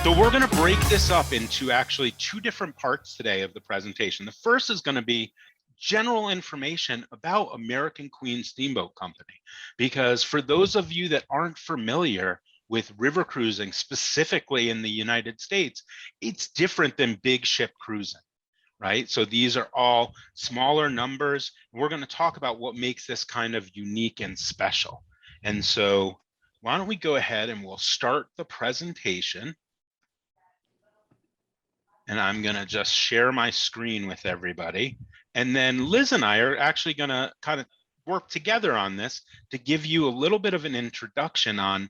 So we're going to break this up into actually two different parts today of the presentation. The first is going to be general information about American Queen Steamboat Company, because for those of you that aren't familiar with river cruising, specifically in the United States, it's different than big ship cruising, right? So these are all smaller numbers. We're going to talk about what makes this kind of unique and special. And so why don't we go ahead and we'll start the presentation. And I'm going to just share my screen with everybody. And then Liz and I are actually going to kind of work together on this to give you a little bit of an introduction on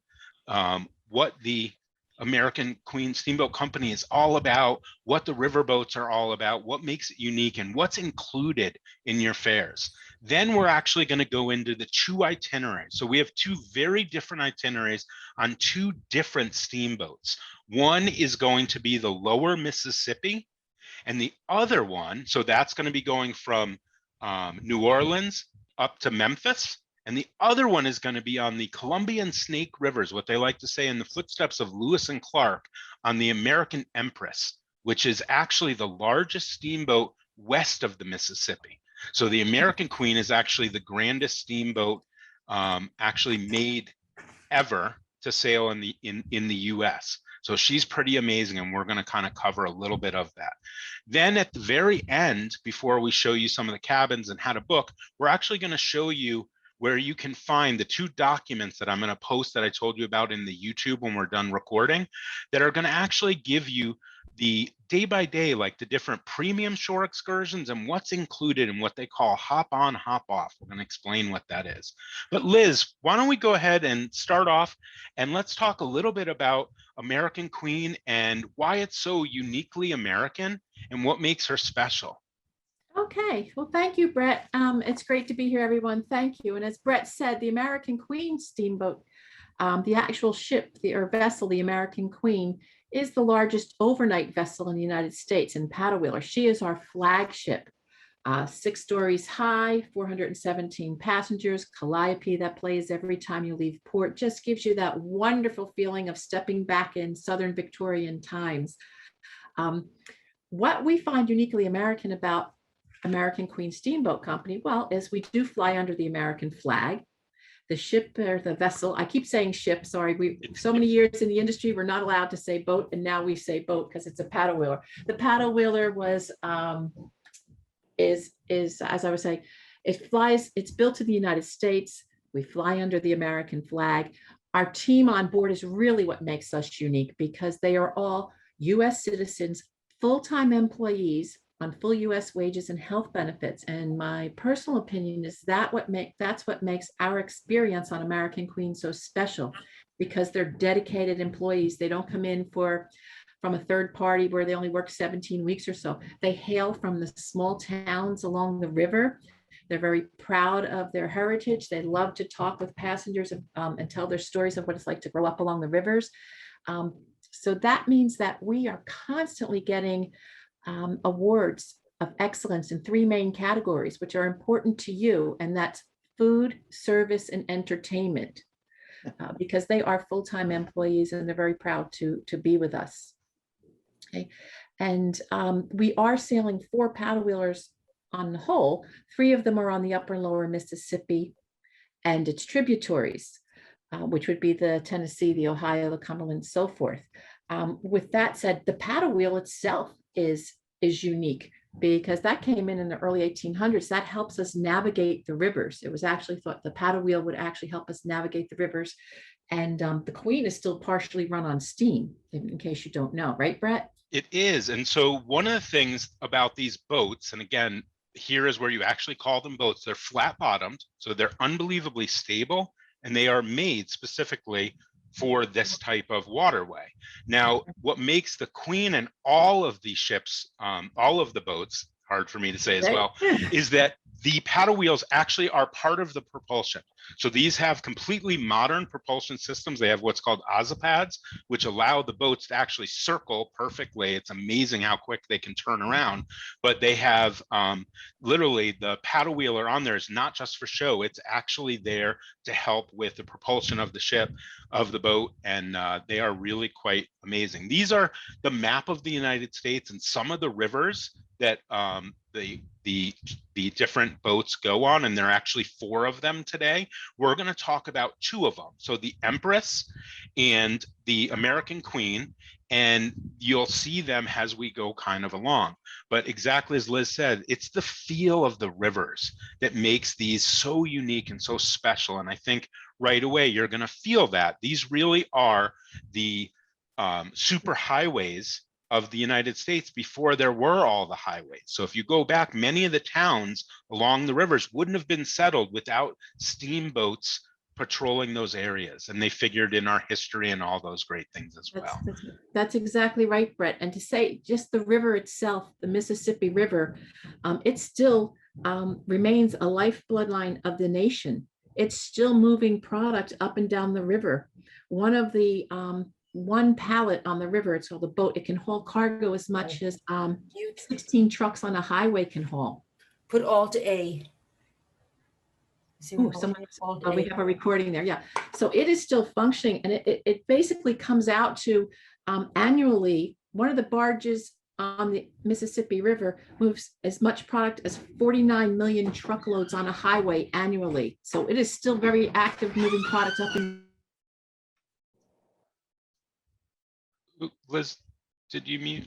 what the American Queen Steamboat Company is all about, what the riverboats are all about, what makes it unique, and what's included in your fares. Then we're actually going to go into the two itineraries. So we have two very different itineraries on two different steamboats. One is going to be the lower Mississippi, and the other one, so that's going to be going from New Orleans up to Memphis. And the other one is going to be on the Columbia and Snake Rivers, what they like to say in the footsteps of Lewis and Clark, on the American Empress, which is actually the largest steamboat west of the Mississippi. So the American Queen is actually the grandest steamboat actually made ever to sail in the US. So she's pretty amazing, and we're going to kind of cover a little bit of that. Then at the very end, before we show you some of the cabins and how to book, we're actually going to show you where you can find the two documents that I'm going to post that I told you about in the YouTube when we're done recording, that are going to actually give you the day by day, like the different premium shore excursions and what's included in what they call hop on, hop off. We're going to explain what that is. But Liz, why don't we go ahead and start off, and let's talk a little bit about American Queen and why it's so uniquely American and what makes her special. Okay, well, thank you, Brett. It's great to be here, everyone. Thank you. And as Brett said, the American Queen Steamboat, the actual ship, or vessel, the American Queen, is the largest overnight vessel in the United States and paddle wheeler. She is our flagship, 6 stories high, 417 passengers, calliope that plays every time you leave port. Just gives you that wonderful feeling of stepping back in Southern Victorian times. What we find uniquely American about American Queen Steamboat Company, well, is we do fly under the American flag. The ship, or the vessel, I keep saying ship, sorry, so many years in the industry, we're not allowed to say boat, and now we say boat because it's a paddle wheeler. The paddle wheeler was, as I was saying, it's built in the United States. We fly under the American flag. Our team on board is really what makes us unique, because they are all US citizens, full-time employees on full US wages and health benefits. And my personal opinion is that's what makes our experience on American Queen so special, because they're dedicated employees. They don't come in from a third party where they only work 17 weeks or so. They hail from the small towns along the river. They're very proud of their heritage. They love to talk with passengers and tell their stories of what it's like to grow up along the rivers. So that means that we are constantly getting awards of excellence in 3 main categories, which are important to you, and that's food, service, and entertainment, because they are full-time employees and they're very proud to be with us. Okay, and we are sailing 4 paddle wheelers on the whole. 3 of them are on the upper and lower Mississippi and its tributaries, which would be the Tennessee, the Ohio, the Cumberland, so forth. With that said, the paddle wheel itself is unique, because that came in the early 1800s. That helps us navigate the rivers. It was actually thought the paddle wheel would actually help us navigate the rivers. And the Queen is still partially run on steam, in case you don't know, right, Brett? It is. And so one of the things about these boats, and again, here is where you actually call them boats, they're flat bottomed, so they're unbelievably stable, and they are made specifically for this type of waterway. Now, what makes the Queen and all of these ships, all of the boats, hard for me to say as well, is that The paddle wheels actually are part of the propulsion. So these have completely modern propulsion systems. They have what's called ozopads, which allow the boats to actually circle perfectly. It's amazing how quick they can turn around. But they have literally the paddle wheel are on there is not just for show. It's actually there to help with the propulsion of the ship, of the boat, and they are really quite amazing. These are the map of the United States and some of the rivers that the different boats go on, and there are actually 4 of them today. We're going to talk about 2 of them. So the Empress and the American Queen, and you'll see them as we go kind of along. But exactly as Liz said, it's the feel of the rivers that makes these so unique and so special. And I think right away you're going to feel that these really are the super highways of the United States before there were all the highways. So if you go back, many of the towns along the rivers wouldn't have been settled without steamboats patrolling those areas. And they figured in our history and all those great things as well. That's exactly right, Brett. And to say just the river itself, the Mississippi River, it still remains a lifeblood line of the nation. It's still moving product up and down the river. One of the one pallet on the river, it's called a boat. It can haul cargo as much as 16 trucks on a highway can haul. Put Alt A. Oh, we have a recording there. Yeah. So it is still functioning, and it basically comes out to annually, one of the barges on the Mississippi River moves as much product as 49 million truckloads on a highway annually. So it is still very active, moving product up and. Liz, did you mute?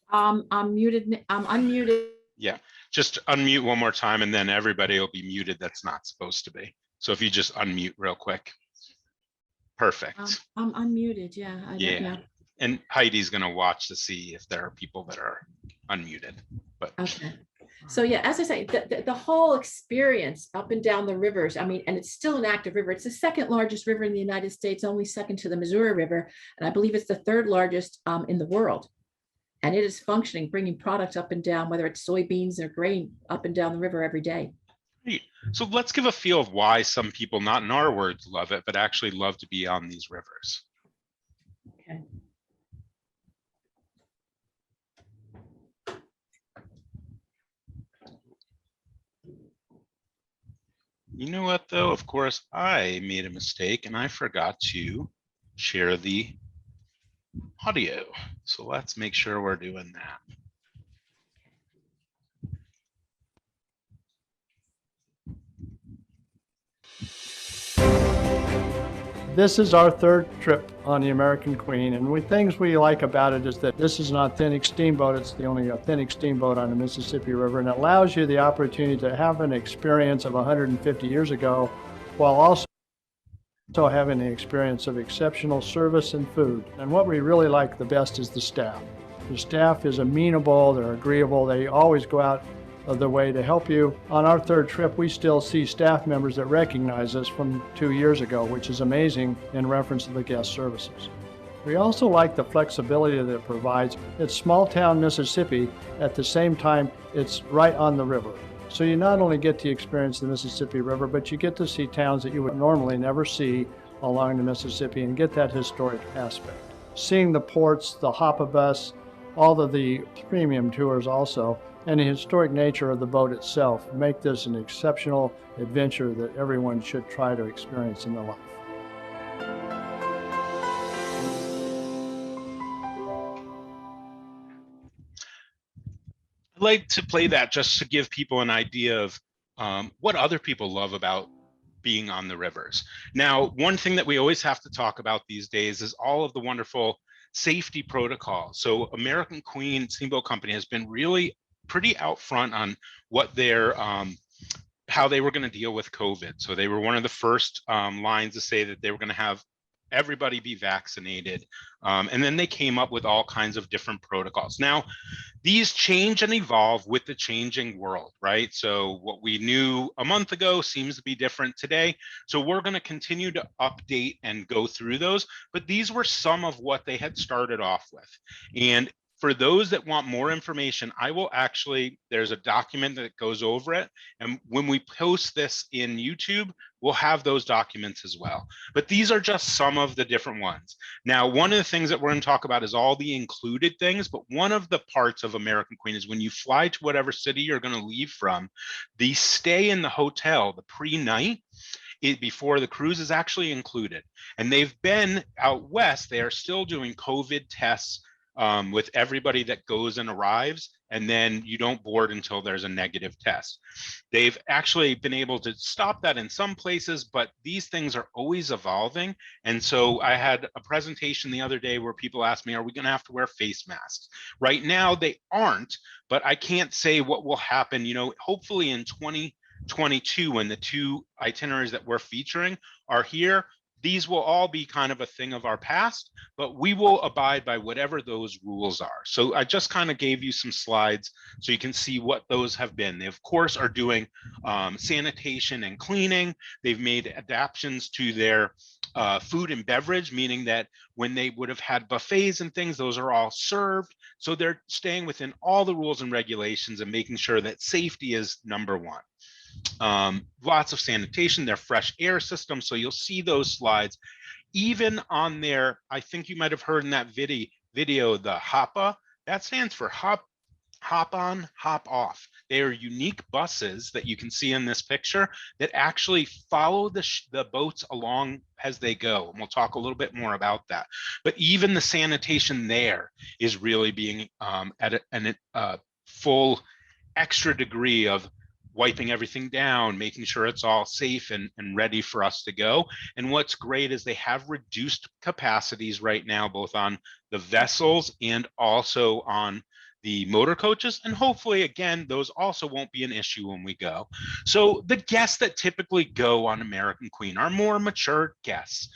I'm muted. I'm unmuted. Yeah, just unmute one more time and then everybody will be muted. That's not supposed to be. So if you just unmute real quick. Perfect. I'm unmuted. Yeah. Yeah. And Heidi's going to watch to see if there are people that are unmuted. But okay. So yeah, as I say, the whole experience up and down the rivers, I mean, and it's still an active river. It's the 2nd largest river in the United States, only second to the Missouri River. And I believe it's the 3rd largest in the world. And it is functioning, bringing product up and down, whether it's soybeans or grain, up and down the river every day. Great. So let's give a feel of why some people, not in our words, love it, but actually love to be on these rivers. Okay. You know what, though? Of course, I made a mistake and I forgot to share the audio. So let's make sure we're doing that. This is our 3rd trip on the American Queen, and things we like about it is that this is an authentic steamboat. It's the only authentic steamboat on the Mississippi River, and it allows you the opportunity to have an experience of 150 years ago while also having the experience of exceptional service and food. And what we really like the best is the staff. The staff is amenable, they're agreeable, they always go out of their way to help you. On our 3rd trip, we still see staff members that recognize us from 2 years ago, which is amazing in reference to the guest services. We also like the flexibility that it provides. It's small town Mississippi, at the same time, it's right on the river. So you not only get to experience the Mississippi River, but you get to see towns that you would normally never see along the Mississippi and get that historic aspect. Seeing the ports, the Hoppa bus, all of the premium tours also, and the historic nature of the boat itself make this an exceptional adventure that everyone should try to experience in their life. I'd like to play that just to give people an idea of what other people love about being on the rivers. Now, one thing that we always have to talk about these days is all of the wonderful safety protocols. So American Queen Steamboat Company has been really pretty out front on what their how they were going to deal with COVID. So they were one of the first lines to say that they were going to have everybody be vaccinated. And then they came up with all kinds of different protocols. Now, these change and evolve with the changing world, right? So what we knew a month ago seems to be different today. So we're going to continue to update and go through those. But these were some of what they had started off with. And For those that want more information, I will actually, there's a document that goes over it. And when we post this in YouTube, we'll have those documents as well. But these are just some of the different ones. Now, one of the things that we're going to talk about is all the included things, but one of the parts of American Queen is when you fly to whatever city you're going to leave from, the stay in the hotel, the pre-night, before the cruise is actually included. And they've been out west, they are still doing COVID tests with everybody that goes and arrives, and then you don't board until there's a negative test. They've actually been able to stop that in some places, but these things are always evolving. And so I had a presentation the other day where people asked me, are we going to have to wear face masks? Right now they aren't, but I can't say what will happen. You know, hopefully in 2022, when the 2 itineraries that we're featuring are here, these will all be kind of a thing of our past, but we will abide by whatever those rules are. So I just kind of gave you some slides so you can see what those have been. They, of course, are doing sanitation and cleaning. They've made adaptations to their food and beverage, meaning that when they would have had buffets and things, those are all served. So they're staying within all the rules and regulations and making sure that safety is number one. Lots of sanitation, their fresh air system. So you'll see those slides. Even on their, I think you might have heard in that video, the HOPA, that stands for hop on, hop off. They are unique buses that you can see in this picture that actually follow the boats along as they go. And we'll talk a little bit more about that. But even the sanitation there is really being at a full extra degree of wiping everything down, making sure it's all safe and ready for us to go. And what's great is they have reduced capacities right now, both on the vessels and also on the motor coaches. And hopefully, again, those also won't be an issue when we go. So the guests that typically go on American Queen are more mature guests.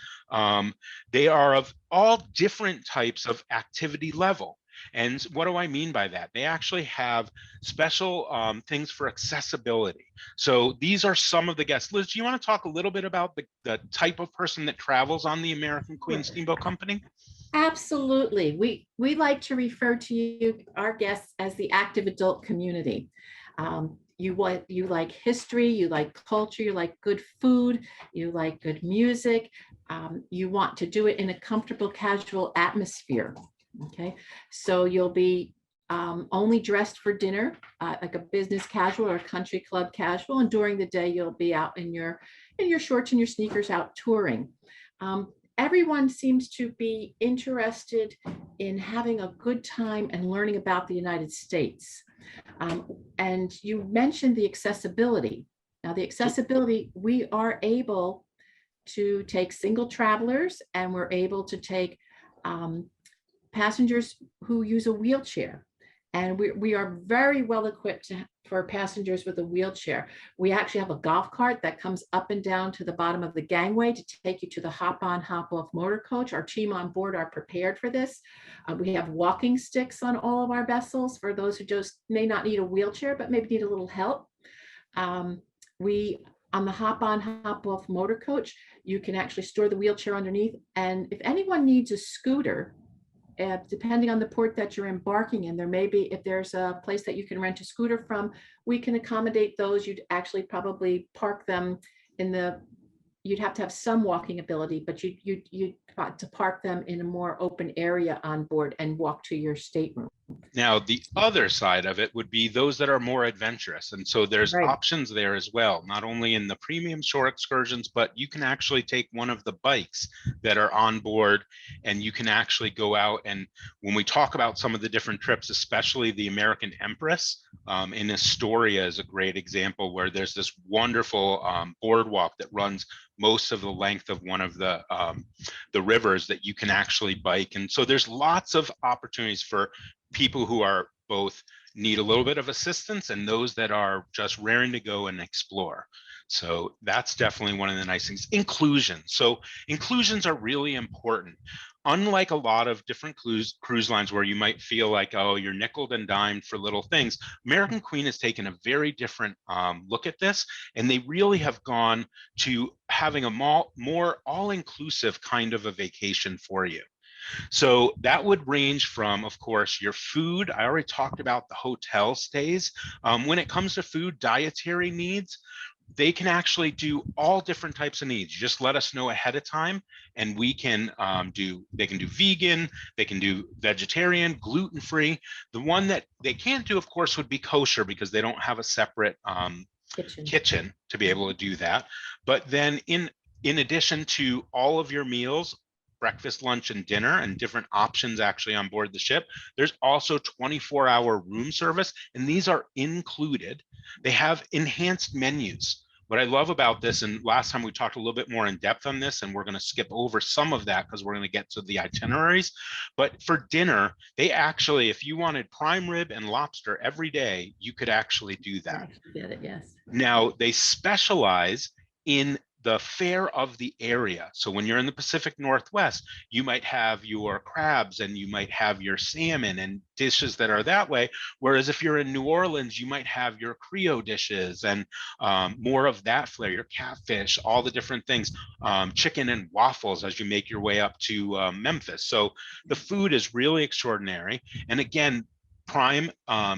They are of all different types of activity level. And what do I mean by that? They actually have special things for accessibility. So these are some of the guests. Liz, do you want to talk a little bit about the type of person that travels on the American Queen Steamboat Company? Absolutely. We like to refer to you, our guests, as the active adult community. You like history, you like culture, you like good food, you like good music. You want to do it in a comfortable, casual atmosphere. Okay, so you'll be only dressed for dinner, like a business casual or a country club casual, and during the day you'll be out in your shorts and your sneakers out touring. Everyone seems to be interested in having a good time and learning about the United States. And you mentioned the accessibility. Now, the accessibility, we are able to take single travelers, and we're able to take passengers who use a wheelchair. And we are very well equipped for passengers with a wheelchair. We actually have a golf cart that comes up and down to the bottom of the gangway to take you to the hop on, hop off motor coach. Our team on board are prepared for this. We have walking sticks on all of our vessels for those who just may not need a wheelchair, but maybe need a little help. On the hop on, hop off motor coach, you can actually store the wheelchair underneath. And if anyone needs a scooter, depending on the port that you're embarking in, there may be, if there's a place that you can rent a scooter from, we can accommodate those. You'd actually probably park them you'd have to have some walking ability, but you'd to park them in a more open area on board and walk to your stateroom. Now, the other side of it would be those that are more adventurous. And so there's options there as well, not only in the premium shore excursions, but you can actually take one of the bikes that are on board and you can actually go out. And when we talk about some of the different trips, especially the American Empress in Astoria is a great example, where there's this wonderful boardwalk that runs most of the length of one of the rivers that you can actually bike. And so there's lots of opportunities for people who are both need a little bit of assistance and those that are just raring to go and explore. So that's definitely one of the nice things. Inclusion. So inclusions are really important. Unlike a lot of different cruise lines where you might feel like, oh, you're nickeled and dimed for little things, American Queen has taken a very different look at this, and they really have gone to having a more all-inclusive kind of a vacation for you. So that would range from, of course, your food. I already talked about the hotel stays. When it comes to food, dietary needs, they can actually do all different types of needs. You just let us know ahead of time, and we can they can do vegan, they can do vegetarian, gluten-free. The one that they can't do, of course, would be kosher, because they don't have a separate kitchen to be able to do that. But then in addition to all of your meals, breakfast, lunch, and dinner, and different options actually on board the ship, there's also 24-hour room service, and these are included. They have enhanced menus. What I love about this, and last time we talked a little bit more in depth on this, and we're going to skip over some of that because we're going to get to the itineraries, but for dinner, they actually, if you wanted prime rib and lobster every day, you could actually do that. Yes. Now, they specialize in the fare of the area. So when you're in the Pacific Northwest, you might have your crabs and you might have your salmon and dishes that are that way. Whereas if you're in New Orleans, you might have your Creole dishes and more of that flair, your catfish, all the different things, chicken and waffles as you make your way up to Memphis. So the food is really extraordinary. And again, prime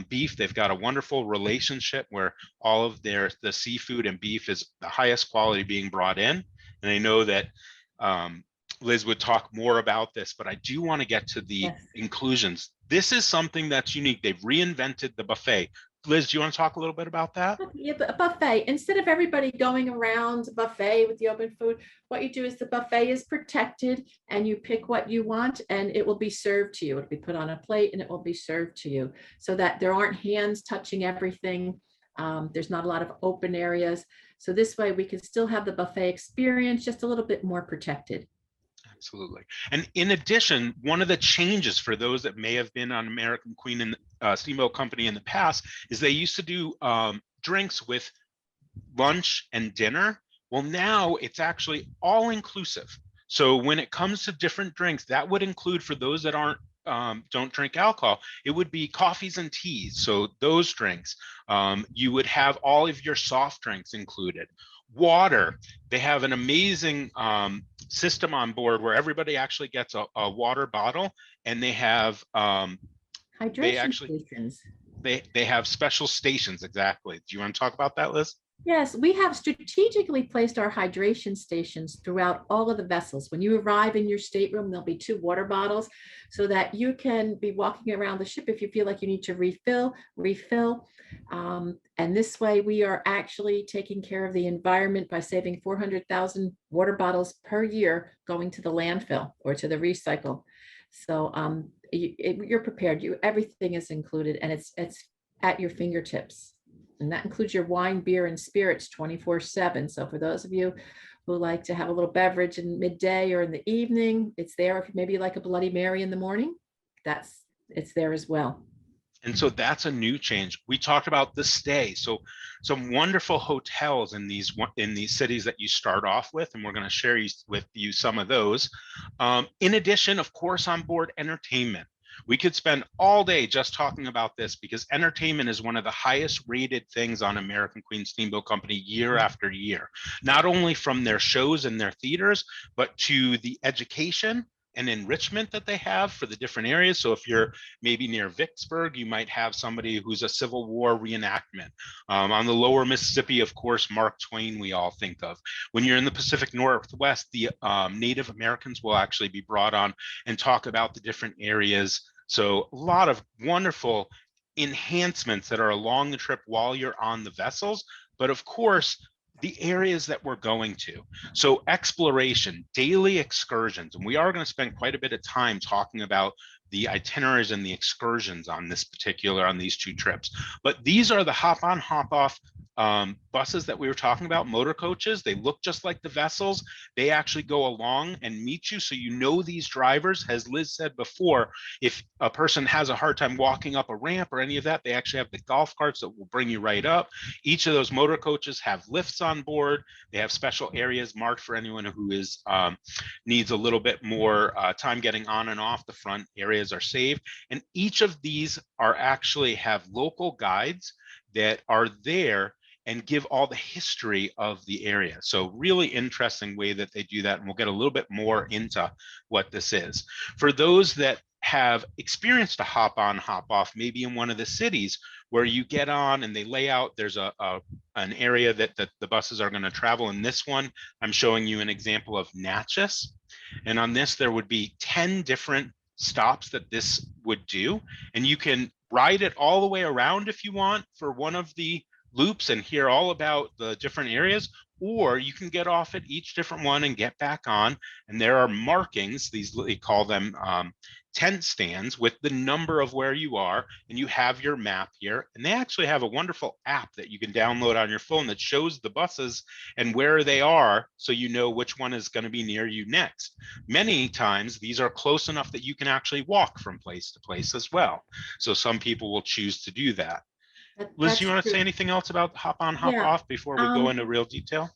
beef, they've got a wonderful relationship where all of the seafood and beef is the highest quality being brought in. And I know that Liz would talk more about this, but I do want to get to the inclusions. This is something that's unique. They've reinvented the buffet. Liz, do you want to talk a little bit about that? Yeah, a buffet. Instead of everybody going around a buffet with the open food, what you do is the buffet is protected and you pick what you want and it will be served to you. It'll be put on a plate and it will be served to you so that there aren't hands touching everything. There's not a lot of open areas. So this way we can still have the buffet experience, just a little bit more protected. Absolutely. And in addition, one of the changes for those that may have been on American Queen and Steamboat Company in the past is they used to do drinks with lunch and dinner. Well, now it's actually all inclusive. So when it comes to different drinks, that would include, for those that don't drink alcohol, it would be coffees and teas. So those drinks, you would have all of your soft drinks included. Water, they have an amazing system on board where everybody actually gets a water bottle, and they have hydration stations. They have special stations. Exactly. Do you want to talk about that, Liz? Yes, we have strategically placed our hydration stations throughout all of the vessels. When you arrive in your stateroom, there'll be 2 water bottles so that you can be walking around the ship if you feel like you need to refill. And this way we are actually taking care of the environment by saving 400,000 water bottles per year going to the landfill or to the recycle. So you're prepared. Everything is included and it's at your fingertips. And that includes your wine, beer, and spirits 24/7. So for those of you who like to have a little beverage in midday or in the evening, it's there. If maybe you like a Bloody Mary in the morning, it's there as well. And so that's a new change. We talked about the stay. So some wonderful hotels in these cities that you start off with, and we're going to share with you some of those. In addition, of course, on board entertainment. We could spend all day just talking about this because entertainment is one of the highest rated things on American Queen Steamboat Company year after year, not only from their shows and their theaters, but to the education and enrichment that they have for the different areas. So if you're maybe near Vicksburg, you might have somebody who's a Civil War reenactment. On the lower Mississippi, of course, Mark Twain we all think of. When you're in the Pacific Northwest, the Native Americans will actually be brought on and talk about the different areas. So a lot of wonderful enhancements that are along the trip while you're on the vessels, but of course, the areas that we're going to. So exploration, daily excursions, and we are going to spend quite a bit of time talking about the itineraries and the excursions on these 2 trips. But these are the hop on, hop off buses that we were talking about, motor coaches. They look just like the vessels. They actually go along and meet you. So you know these drivers, as Liz said before, if a person has a hard time walking up a ramp or any of that, they actually have the golf carts that will bring you right up. Each of those motor coaches have lifts on board. They have special areas marked for anyone who is needs a little bit more time getting on and off. The front areas are saved. And each of these are actually have local guides that are there, and give all the history of the area. So really interesting way that they do that. And we'll get a little bit more into what this is. For those that have experienced a hop on, hop off, maybe in one of the cities where you get on and they lay out, there's an area that the buses are going to travel. In this one, I'm showing you an example of Natchez. And on this, there would be 10 different stops that this would do. And you can ride it all the way around if you want for one of the loops and hear all about the different areas, or you can get off at each different one and get back on. And there are markings, these, they call them tent stands, with the number of where you are, and you have your map here. And they actually have a wonderful app that you can download on your phone that shows the buses and where they are, so you know which one is going to be near you next. Many times these are close enough that you can actually walk from place to place as well. So some people will choose to do that. Liz, do you want to say anything else about hop on, hop off before we go into real detail?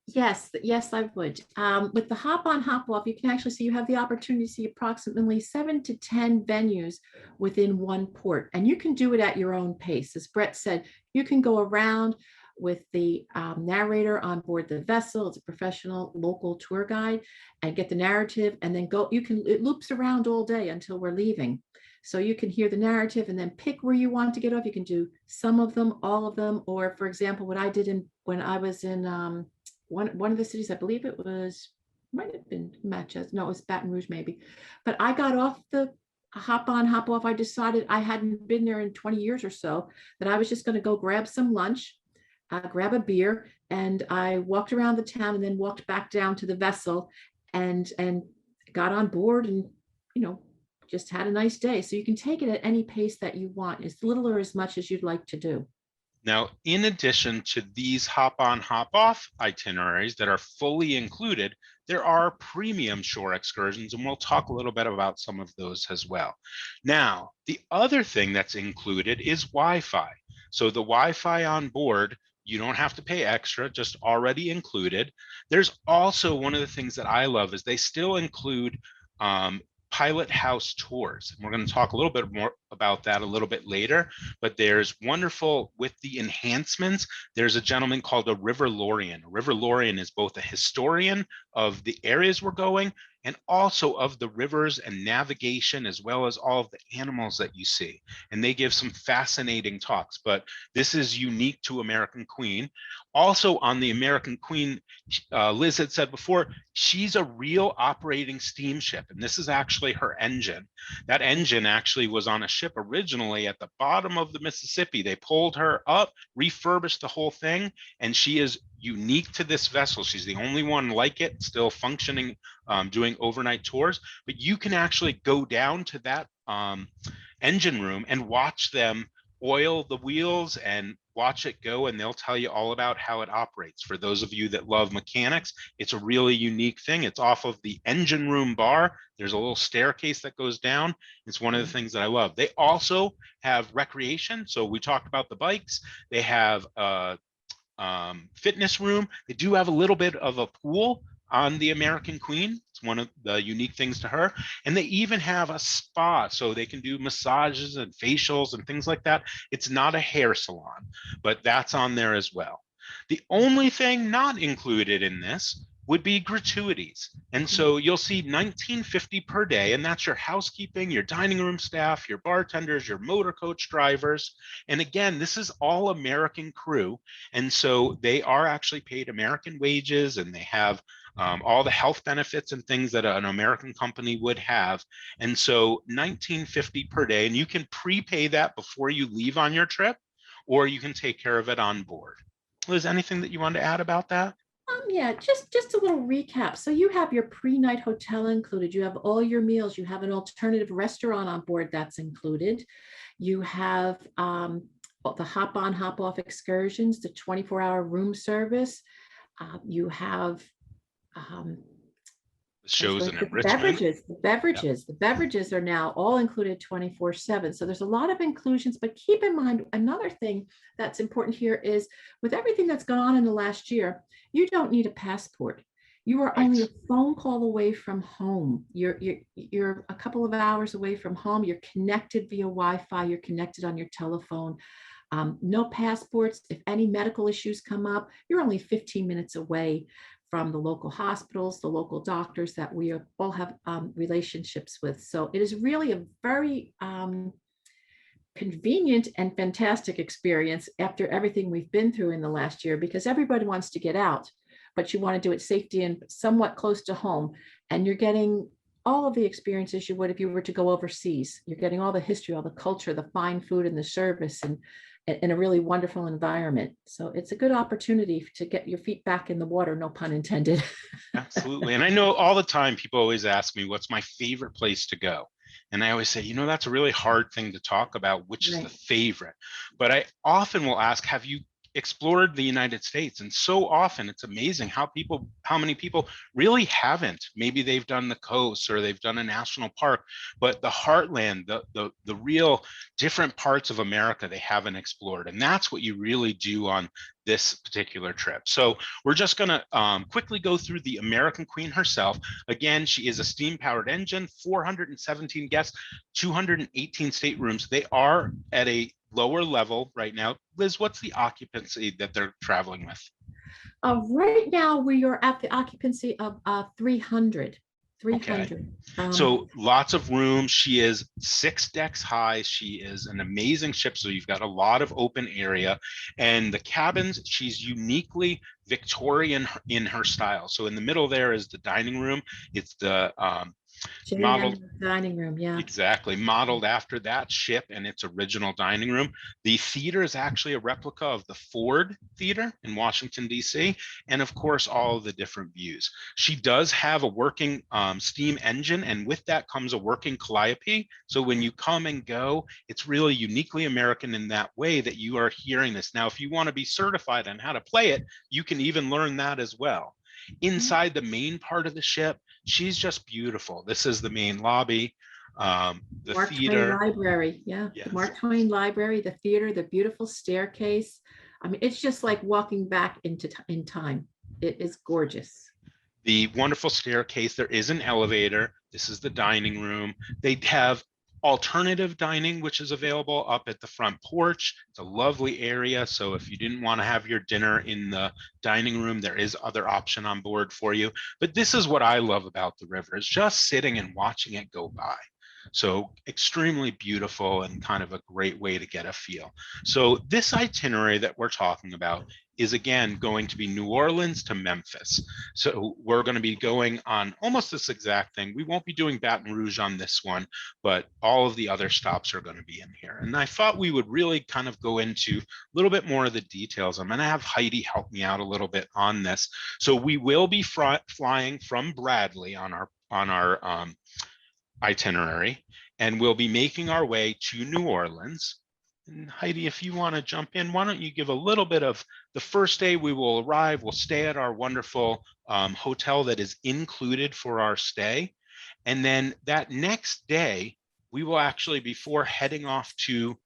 Yes, I would. With the hop on, hop off, you can actually see, you have the opportunity to see approximately 7 to 10 venues within one port, and you can do it at your own pace. As Brett said, you can go around with the narrator on board the vessel. It's a professional local tour guide, and get the narrative, and then go. It loops around all day until we're leaving. So you can hear the narrative and then pick where you want to get off. You can do some of them, all of them, or for example, what I did when I was in one of the cities, I believe it was, might have been Natchez, no, it was Baton Rouge maybe. But I got off the hop on, hop off. I decided, I hadn't been there in 20 years or so, that I was just going to go grab some lunch, grab a beer, and I walked around the town and then walked back down to the vessel and got on board and, just had a nice day. So you can take it at any pace that you want, as little or as much as you'd like to do. Now, in addition to these hop on, hop off itineraries that are fully included, there are premium shore excursions, and we'll talk a little bit about some of those as well. Now, the other thing that's included is Wi-Fi. So the Wi-Fi on board, you don't have to pay extra, just already included. There's also, one of the things that I love is they still include pilot house tours. We're going to talk a little bit more about that a little bit later, but there's wonderful, with the enhancements, there's a gentleman called a River Lorian. A River Lorian is both a historian of the areas we're going and also of the rivers and navigation, as well as all of the animals that you see. And they give some fascinating talks, but this is unique to American Queen. Also on the American Queen, Liz had said before, she's a real operating steamship, and this is actually her engine. That engine actually was on a ship originally at the bottom of the Mississippi. They pulled her up, refurbished the whole thing, and she is unique to this vessel. She's the only one like it, still functioning, doing overnight tours. But you can actually go down to that engine room and watch them oil the wheels and watch it go, and they'll tell you all about how it operates. For those of you that love mechanics, it's a really unique thing. It's off of the engine room bar. There's a little staircase that goes down. It's one of the things that I love. They also have recreation. So we talked about the bikes. They have a fitness room. They do have a little bit of a pool on the American Queen. It's one of the unique things to her. And they even have a spa, so they can do massages and facials and things like that. It's not a hair salon, but that's on there as well. The only thing not included in this would be gratuities. And so you'll see $19.50 per day, and that's your housekeeping, your dining room staff, your bartenders, your motor coach drivers. And again, this is all American crew. And so they are actually paid American wages, and they have all the health benefits and things that an American company would have. And so $19.50 per day, and you can prepay that before you leave on your trip, or you can take care of it on board. Liz, anything that you want to add about that? Yeah, just a little recap. So you have your pre-night hotel included. You have all your meals. You have an alternative restaurant on board that's included. You have the hop on, hop off excursions, the 24-hour room service. You have shows and the beverages are now all included 24/7. So there's a lot of inclusions, but keep in mind, another thing that's important here is, with everything that's gone on in the last year, you don't need a passport. You are only a phone call away from home. You're a couple of hours away from home. You're connected via Wi-Fi. You're connected on your telephone. No passports. If any medical issues come up, you're only 15 minutes away from the local hospitals, the local doctors that we all have relationships with. So it is really a very convenient and fantastic experience after everything we've been through in the last year, because everybody wants to get out, but you want to do it safety and somewhat close to home. And you're getting all of the experiences you would if you were to go overseas. You're getting all the history, all the culture, the fine food and the service, and in a really wonderful environment. So it's a good opportunity to get your feet back in the water, no pun intended. Absolutely. And I know all the time people always ask me, what's my favorite place to go? And I always say, you know, that's a really hard thing to talk about, which is the favorite. But I often will ask, have you explored the United States? And so often it's amazing how many people really haven't. Maybe they've done the coast or they've done a national park, but the heartland, the real different parts of America they haven't explored. And that's what you really do on this particular trip. So we're just going to quickly go through the American Queen herself. Again, she is a steam-powered engine, 417 guests, 218 staterooms. They are at a lower level right now. Liz, what's the occupancy that they're traveling with? Right now, we are at the occupancy of 300. 300. Okay. So lots of room. She is 6 decks high. She is an amazing ship. So you've got a lot of open area, and the cabins, she's uniquely Victorian in her style. So in the middle there is the dining room. It's the modeled dining room, yeah, exactly, modeled after that ship and its original dining room. The theater is actually a replica of the Ford Theater in Washington, D.C., and of course all of the different views. She does have a working steam engine, and with that comes a working calliope. So when you come and go, it's really uniquely American in that way that you are hearing this. Now, if you want to be certified on how to play it, you can even learn that as well. Inside the main part of the ship, she's just beautiful. This is the main lobby, the Mark theater. Twain Library, yeah, yes. The Mark Twain Library, the theater, the beautiful staircase. I mean, it's just like walking back in time. It is gorgeous. The wonderful staircase. There is an elevator. This is the dining room. They have alternative dining, which is available up at the front porch. It's a lovely area. So if you didn't want to have your dinner in the dining room, there is other option on board for you. But this is what I love about the river, is just sitting and watching it go by. So extremely beautiful and kind of a great way to get a feel. So this itinerary that we're talking about is again going to be New Orleans to Memphis. So we're going to be going on almost this exact thing. We won't be doing Baton Rouge on this one, but all of the other stops are going to be in here. And I thought we would really kind of go into a little bit more of the details. I'm going to have Heidi help me out a little bit on this. So we will be flying from Bradley on our itinerary, and we'll be making our way to New Orleans. And Heidi, if you want to jump in, why don't you give a little bit of the first day we will arrive. We'll stay at our wonderful hotel that is included for our stay. And then that next day, we will actually, before heading off to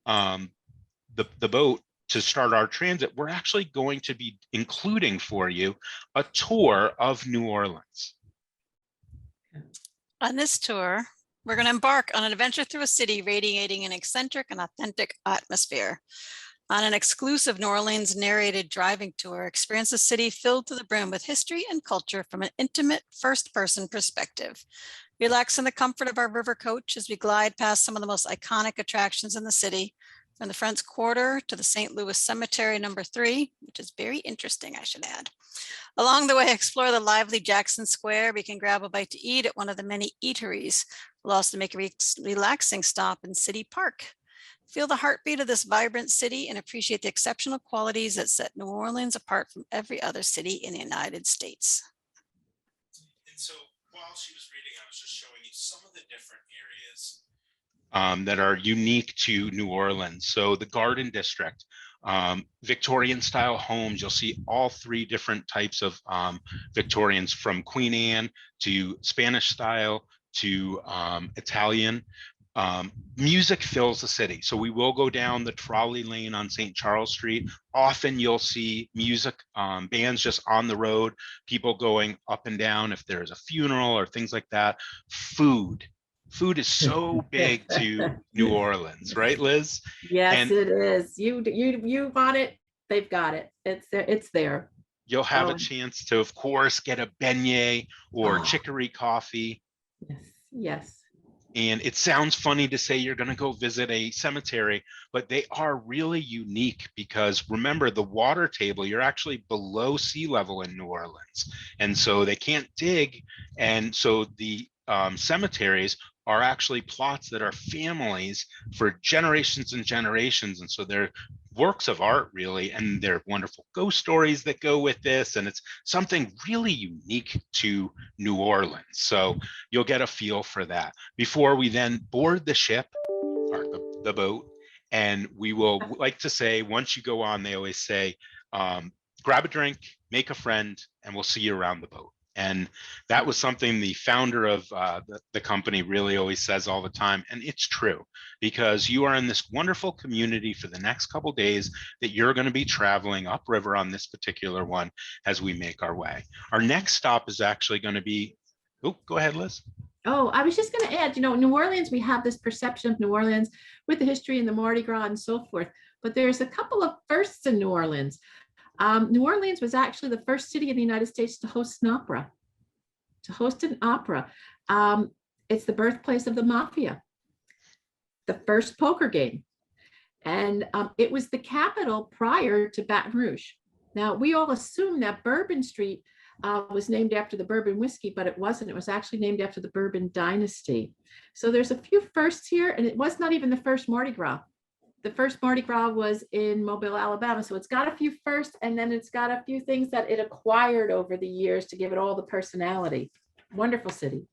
the boat to start our transit, we're actually going to be including for you a tour of New Orleans. On this tour, we're going to embark on an adventure through a city radiating an eccentric and authentic atmosphere. On an exclusive New Orleans narrated driving tour, experience a city filled to the brim with history and culture from an intimate first-person perspective. Relax in the comfort of our river coach as we glide past some of the most iconic attractions in the city, from the French Quarter to the St. Louis Cemetery No. 3, which is very interesting, I should add. Along the way, explore the lively Jackson Square. We can grab a bite to eat at one of the many eateries. We'll also make a relaxing stop in City Park. Feel the heartbeat of this vibrant city and appreciate the exceptional qualities that set New Orleans apart from every other city in the United States. And so while she was reading, I was just showing you some of the different areas that are unique to New Orleans. So the Garden District, Victorian style homes. You'll see all 3 different types of Victorians, from Queen Anne to Spanish style to Italian. Music fills the city. So we will go down the trolley lane on St. Charles Street. Often you'll see music bands just on the road, people going up and down if there's a funeral or things like that. Food Food is so big to New Orleans, right, Liz? Yes, And it is. You want it, they've got it. It's there. It's there. you'll have a Oh, chance to, of course, get a beignet or oh, chicory coffee. yes, yes. And it sounds funny to say you're going to go visit a cemetery, but they are really unique because remember, the water table, you're actually below sea level in New Orleans. And so they can't dig. And so the cemeteries are actually plots that are families for generations and generations. And so they're works of art, really, and they're wonderful ghost stories that go with this. And it's something really unique to New Orleans. So you'll get a feel for that before we then board the ship or the boat. And we will like to say, once you go on, they always say, grab a drink, make a friend, and we'll see you around the boat. And that was something the founder of the company really always says all the time. And it's true, because you are in this wonderful community for the next couple of days that you're going to be traveling upriver on this particular one as we make our way. Our next stop is actually going to be, oh, go ahead, Liz. Oh, I was just going to add, New Orleans, we have this perception of New Orleans with the history and the Mardi Gras and so forth, but there's a couple of firsts in New Orleans. New Orleans was actually the first city in the United States to host an opera. It's the birthplace of the mafia, the first poker game. And it was the capital prior to Baton Rouge. Now, we all assume that Bourbon Street was named after the bourbon whiskey, but it wasn't. It was actually named after the Bourbon dynasty. So there's a few firsts here, and it was not even the first Mardi Gras. The first Mardi Gras was in Mobile, Alabama. So it's got a few firsts, and then it's got a few things that it acquired over the years to give it all the personality. Wonderful city.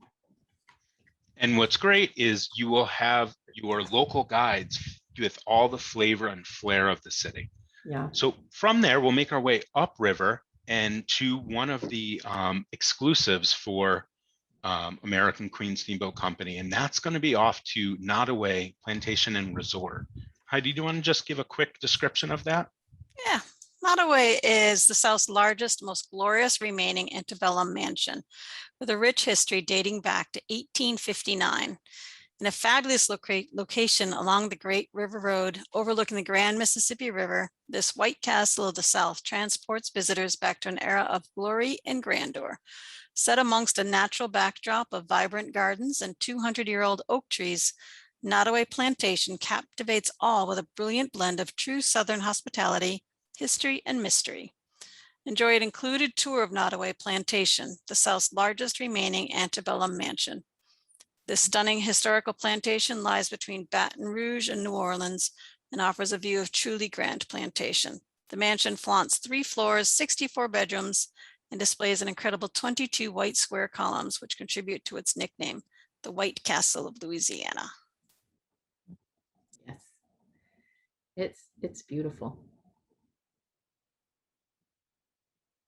And what's great is you will have your local guides with all the flavor and flair of the city. Yeah. So from there, we'll make our way upriver and to one of the exclusives for American Queen Steamboat Company, and that's going to be off to Nottoway Plantation and Resort. Heidi, do you want to just give a quick description of that? Yeah, Nottoway is the South's largest, most glorious remaining antebellum mansion with a rich history dating back to 1859. In a fabulous location along the Great River Road overlooking the Grand Mississippi River, this White Castle of the South transports visitors back to an era of glory and grandeur. Set amongst a natural backdrop of vibrant gardens and 200-year-old oak trees, Nottoway Plantation captivates all with a brilliant blend of true Southern hospitality, history, and mystery. Enjoy an included tour of Nottoway Plantation, the South's largest remaining antebellum mansion. This stunning historical plantation lies between Baton Rouge and New Orleans and offers a view of truly grand plantation. The mansion flaunts 3 floors, 64 bedrooms, and displays an incredible 22 white square columns, which contribute to its nickname, the White Castle of Louisiana. Yes, it's beautiful.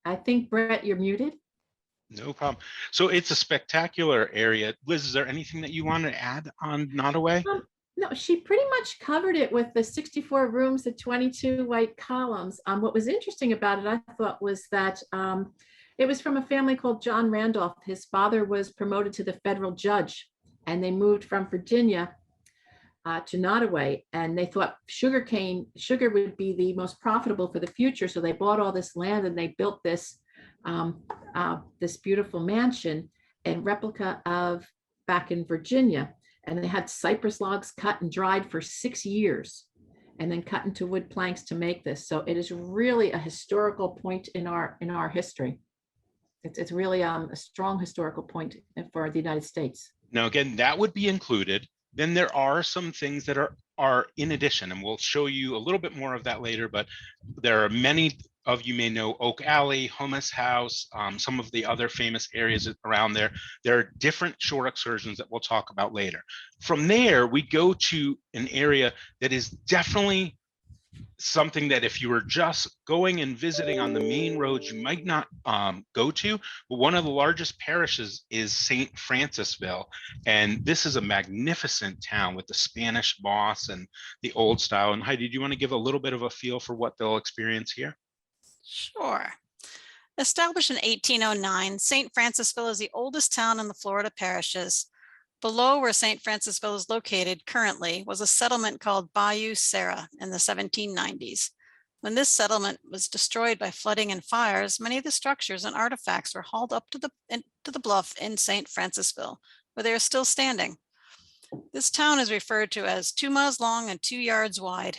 I think, Brett, you're muted. No problem. So it's a spectacular area. Liz, is there anything that you want to add on Nottoway? No, she pretty much covered it with the 64 rooms, the 22 white columns. What was interesting about it, I thought, was that it was from a family called John Randolph. His father was promoted to the federal judge, and they moved from Virginia to Nottoway, and they thought sugar would be the most profitable for the future. So they bought all this land and they built this this beautiful mansion in replica of back in Virginia. And they had cypress logs cut and dried for 6 years and then cut into wood planks to make this. So it is really a historical point in our history. It's really a strong historical point for the United States. Now, again, that would be included. Then there are some things that are in addition, and we'll show you a little bit more of that later, but there are many of you may know Oak Alley, Hummus House, some of the other famous areas around there. There are different shore excursions that we'll talk about later. From there, we go to an area that is definitely something that if you were just going and visiting on the main roads, you might not go to, but one of the largest parishes is St. Francisville. And this is a magnificent town with the Spanish moss and the old style. And Heidi, do you want to give a little bit of a feel for what they'll experience here? Sure. Established in 1809, St. Francisville is the oldest town in the Florida parishes. Below where St. Francisville is located currently was a settlement called Bayou Serra in the 1790s. When this settlement was destroyed by flooding and fires, many of the structures and artifacts were hauled up to the bluff in St. Francisville, where they are still standing. This town is referred to as 2 miles long and 2 yards wide,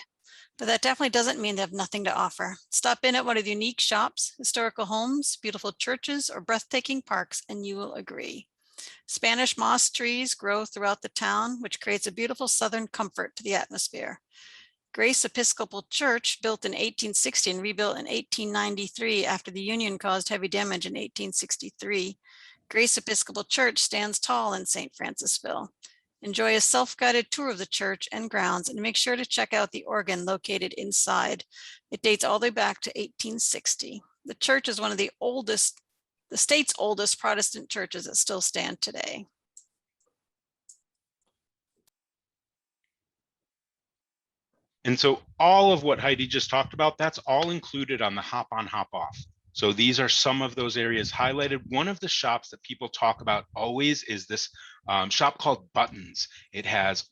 but that definitely doesn't mean they have nothing to offer. Stop in at one of the unique shops, historical homes, beautiful churches, or breathtaking parks, and you will agree. Spanish moss trees grow throughout the town, which creates a beautiful southern comfort to the atmosphere. Grace Episcopal Church, built in 1860 and rebuilt in 1893 after the Union caused heavy damage in 1863. Grace Episcopal Church stands tall in St. Francisville. Enjoy a self-guided tour of the church and grounds, and make sure to check out the organ located inside. It dates all the way back to 1860. The church is one of the state's oldest Protestant churches that still stand today. And so all of what Heidi just talked about, that's all included on the hop on, hop off. So these are some of those areas highlighted. One of the shops that people talk about always is this shop called Buttons. It has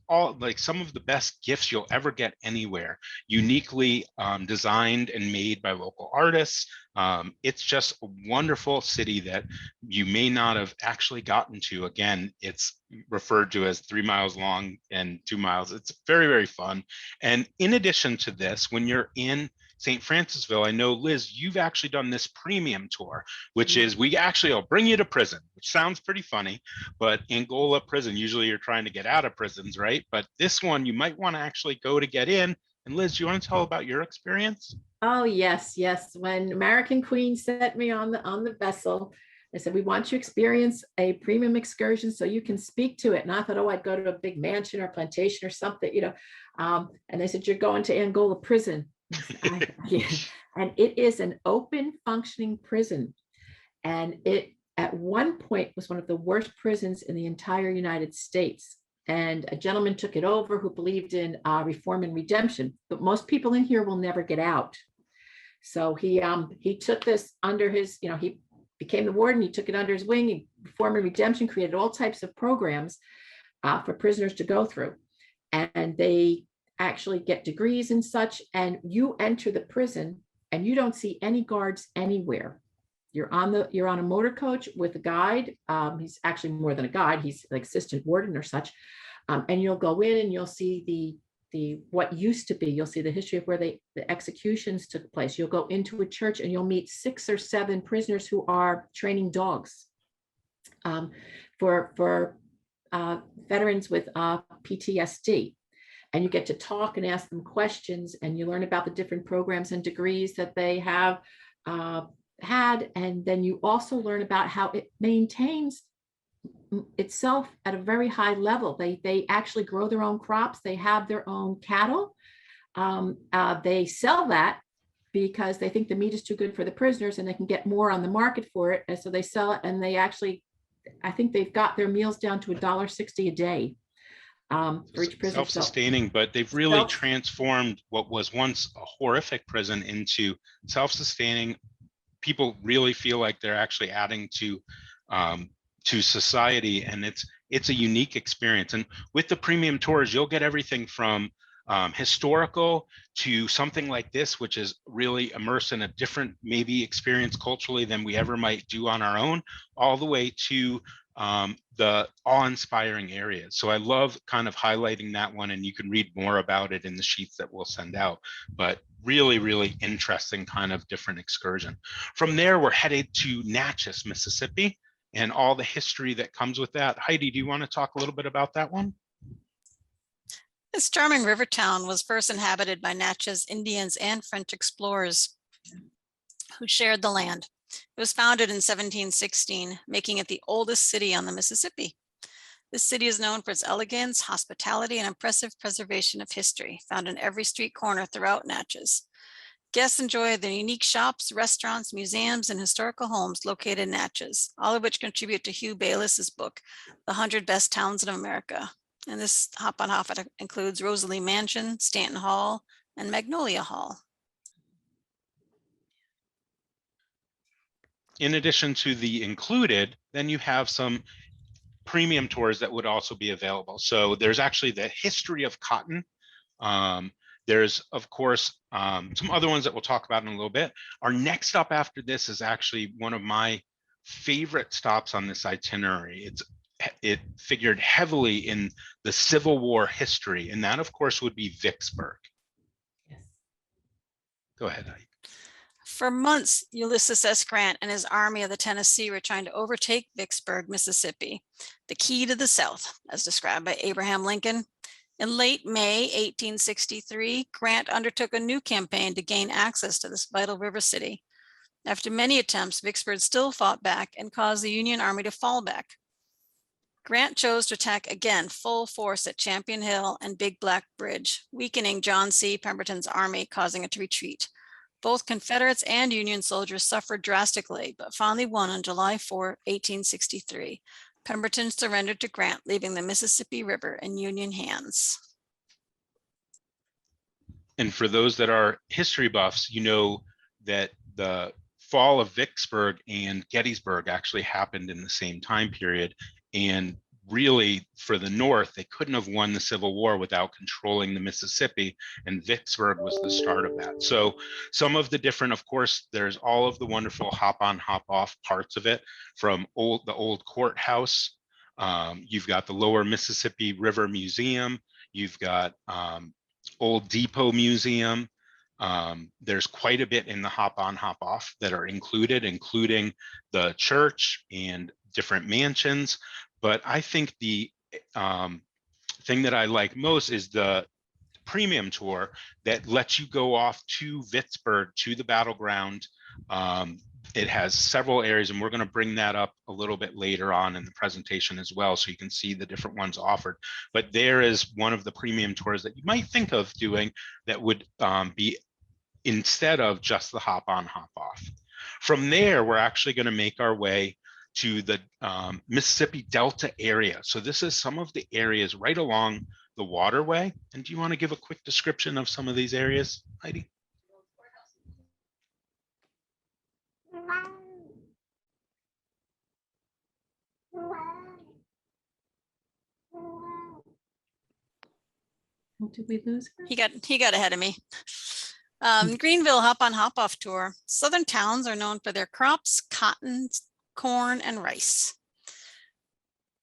some of the best gifts you'll ever get anywhere, uniquely designed and made by local artists. It's just a wonderful city that you may not have actually gotten to. Again, it's referred to as 3 miles long and 2 miles. It's very, very fun. And in addition to this, when you're in St. Francisville, I know, Liz, you've actually done this premium tour, which is will bring you to prison, which sounds pretty funny, but Angola Prison, usually you're trying to get out of prisons, right? But this one, you might want to actually go to get in. And Liz, do you want to tell about your experience? Oh, yes. When American Queen sent me on the vessel, they said, we want you to experience a premium excursion so you can speak to it. And I thought, I'd go to a big mansion or plantation or something, and they said, you're going to Angola Prison. And it is an open functioning prison. And it at one point was one of the worst prisons in the entire United States. And a gentleman took it over who believed in reform and redemption, but most people in here will never get out. So he took this under his, he became the warden, he took it under his wing, he reform and redemption, created all types of programs for prisoners to go through. And they actually get degrees and such, and you enter the prison and you don't see any guards anywhere. You're on a motor coach with a guide. He's actually more than a guide, he's like assistant warden or such. And you'll go in and you'll see the what used to be, you'll see the history of where the executions took place. You'll go into a church and you'll meet 6 or 7 prisoners who are training dogs for veterans with PTSD. And you get to talk and ask them questions, and you learn about the different programs and degrees that they have had. And then you also learn about how it maintains itself at a very high level. They actually grow their own crops. They have their own cattle. They sell that because they think the meat is too good for the prisoners and they can get more on the market for it. And so they sell it, and they actually, I think they've got their meals down to $1.60 a day. For each prison. Self-sustaining, but they've really transformed what was once a horrific prison into self-sustaining. People really feel like they're actually adding to society, and it's a unique experience. And with the premium tours, you'll get everything from historical to something like this, which is really immersed in a different maybe experience culturally than we ever might do on our own, all the way to the awe-inspiring areas. So I love kind of highlighting that one, and you can read more about it in the sheets that we'll send out, but really, really interesting kind of different excursion. From there, we're headed to Natchez, Mississippi, and all the history that comes with that. Heidi, do you want to talk a little bit about that one? This charming river town was first inhabited by Natchez Indians and French explorers who shared the land. It was founded in 1716, making it the oldest city on the Mississippi. This city is known for its elegance, hospitality, and impressive preservation of history, found in every street corner throughout Natchez. Guests enjoy the unique shops, restaurants, museums, and historical homes located in Natchez, all of which contribute to Hugh Baylis's book, The 100 Best Towns in America. And this hop on hop includes Rosalie Mansion, Stanton Hall, and Magnolia Hall. In addition to the included, then you have some premium tours that would also be available. So there's actually the history of cotton. There's, of course, some other ones that we'll talk about in a little bit. Our next stop after this is actually one of my favorite stops on this itinerary. It figured heavily in the Civil War history, and that, of course, would be Vicksburg. Yes. Go ahead, Heidi. For months, Ulysses S. Grant and his Army of the Tennessee were trying to overtake Vicksburg, Mississippi, the key to the South, as described by Abraham Lincoln. In late May 1863, Grant undertook a new campaign to gain access to this vital river city. After many attempts, Vicksburg still fought back and caused the Union Army to fall back. Grant chose to attack again full force at Champion Hill and Big Black Bridge, weakening John C. Pemberton's army, causing it to retreat. Both Confederates and Union soldiers suffered drastically, but finally won on July 4, 1863. Pemberton surrendered to Grant, leaving the Mississippi River in Union hands. And for those that are history buffs, you know that the fall of Vicksburg and Gettysburg actually happened in the same time period. And really, for the North, they couldn't have won the Civil War without controlling the Mississippi, and Vicksburg was the start of that. So some of the different, of course, there's all of the wonderful hop on, hop off parts of it, from the old courthouse. You've got the Lower Mississippi River Museum. You've got Old Depot Museum. There's quite a bit in the hop on, hop off that are included, including the church and different mansions. But I think the thing that I like most is the premium tour that lets you go off to Vicksburg, to the battleground. It has several areas, and we're going to bring that up a little bit later on in the presentation as well, so you can see the different ones offered. But there is one of the premium tours that you might think of doing that would be instead of just the hop on, hop off. From there, we're actually going to make our way to the Mississippi Delta area. So this is some of the areas right along the waterway. And do you want to give a quick description of some of these areas, Heidi? Did we lose her? He got ahead of me. Greenville hop on, hop off tour. Southern towns are known for their crops, cotton, corn, and rice.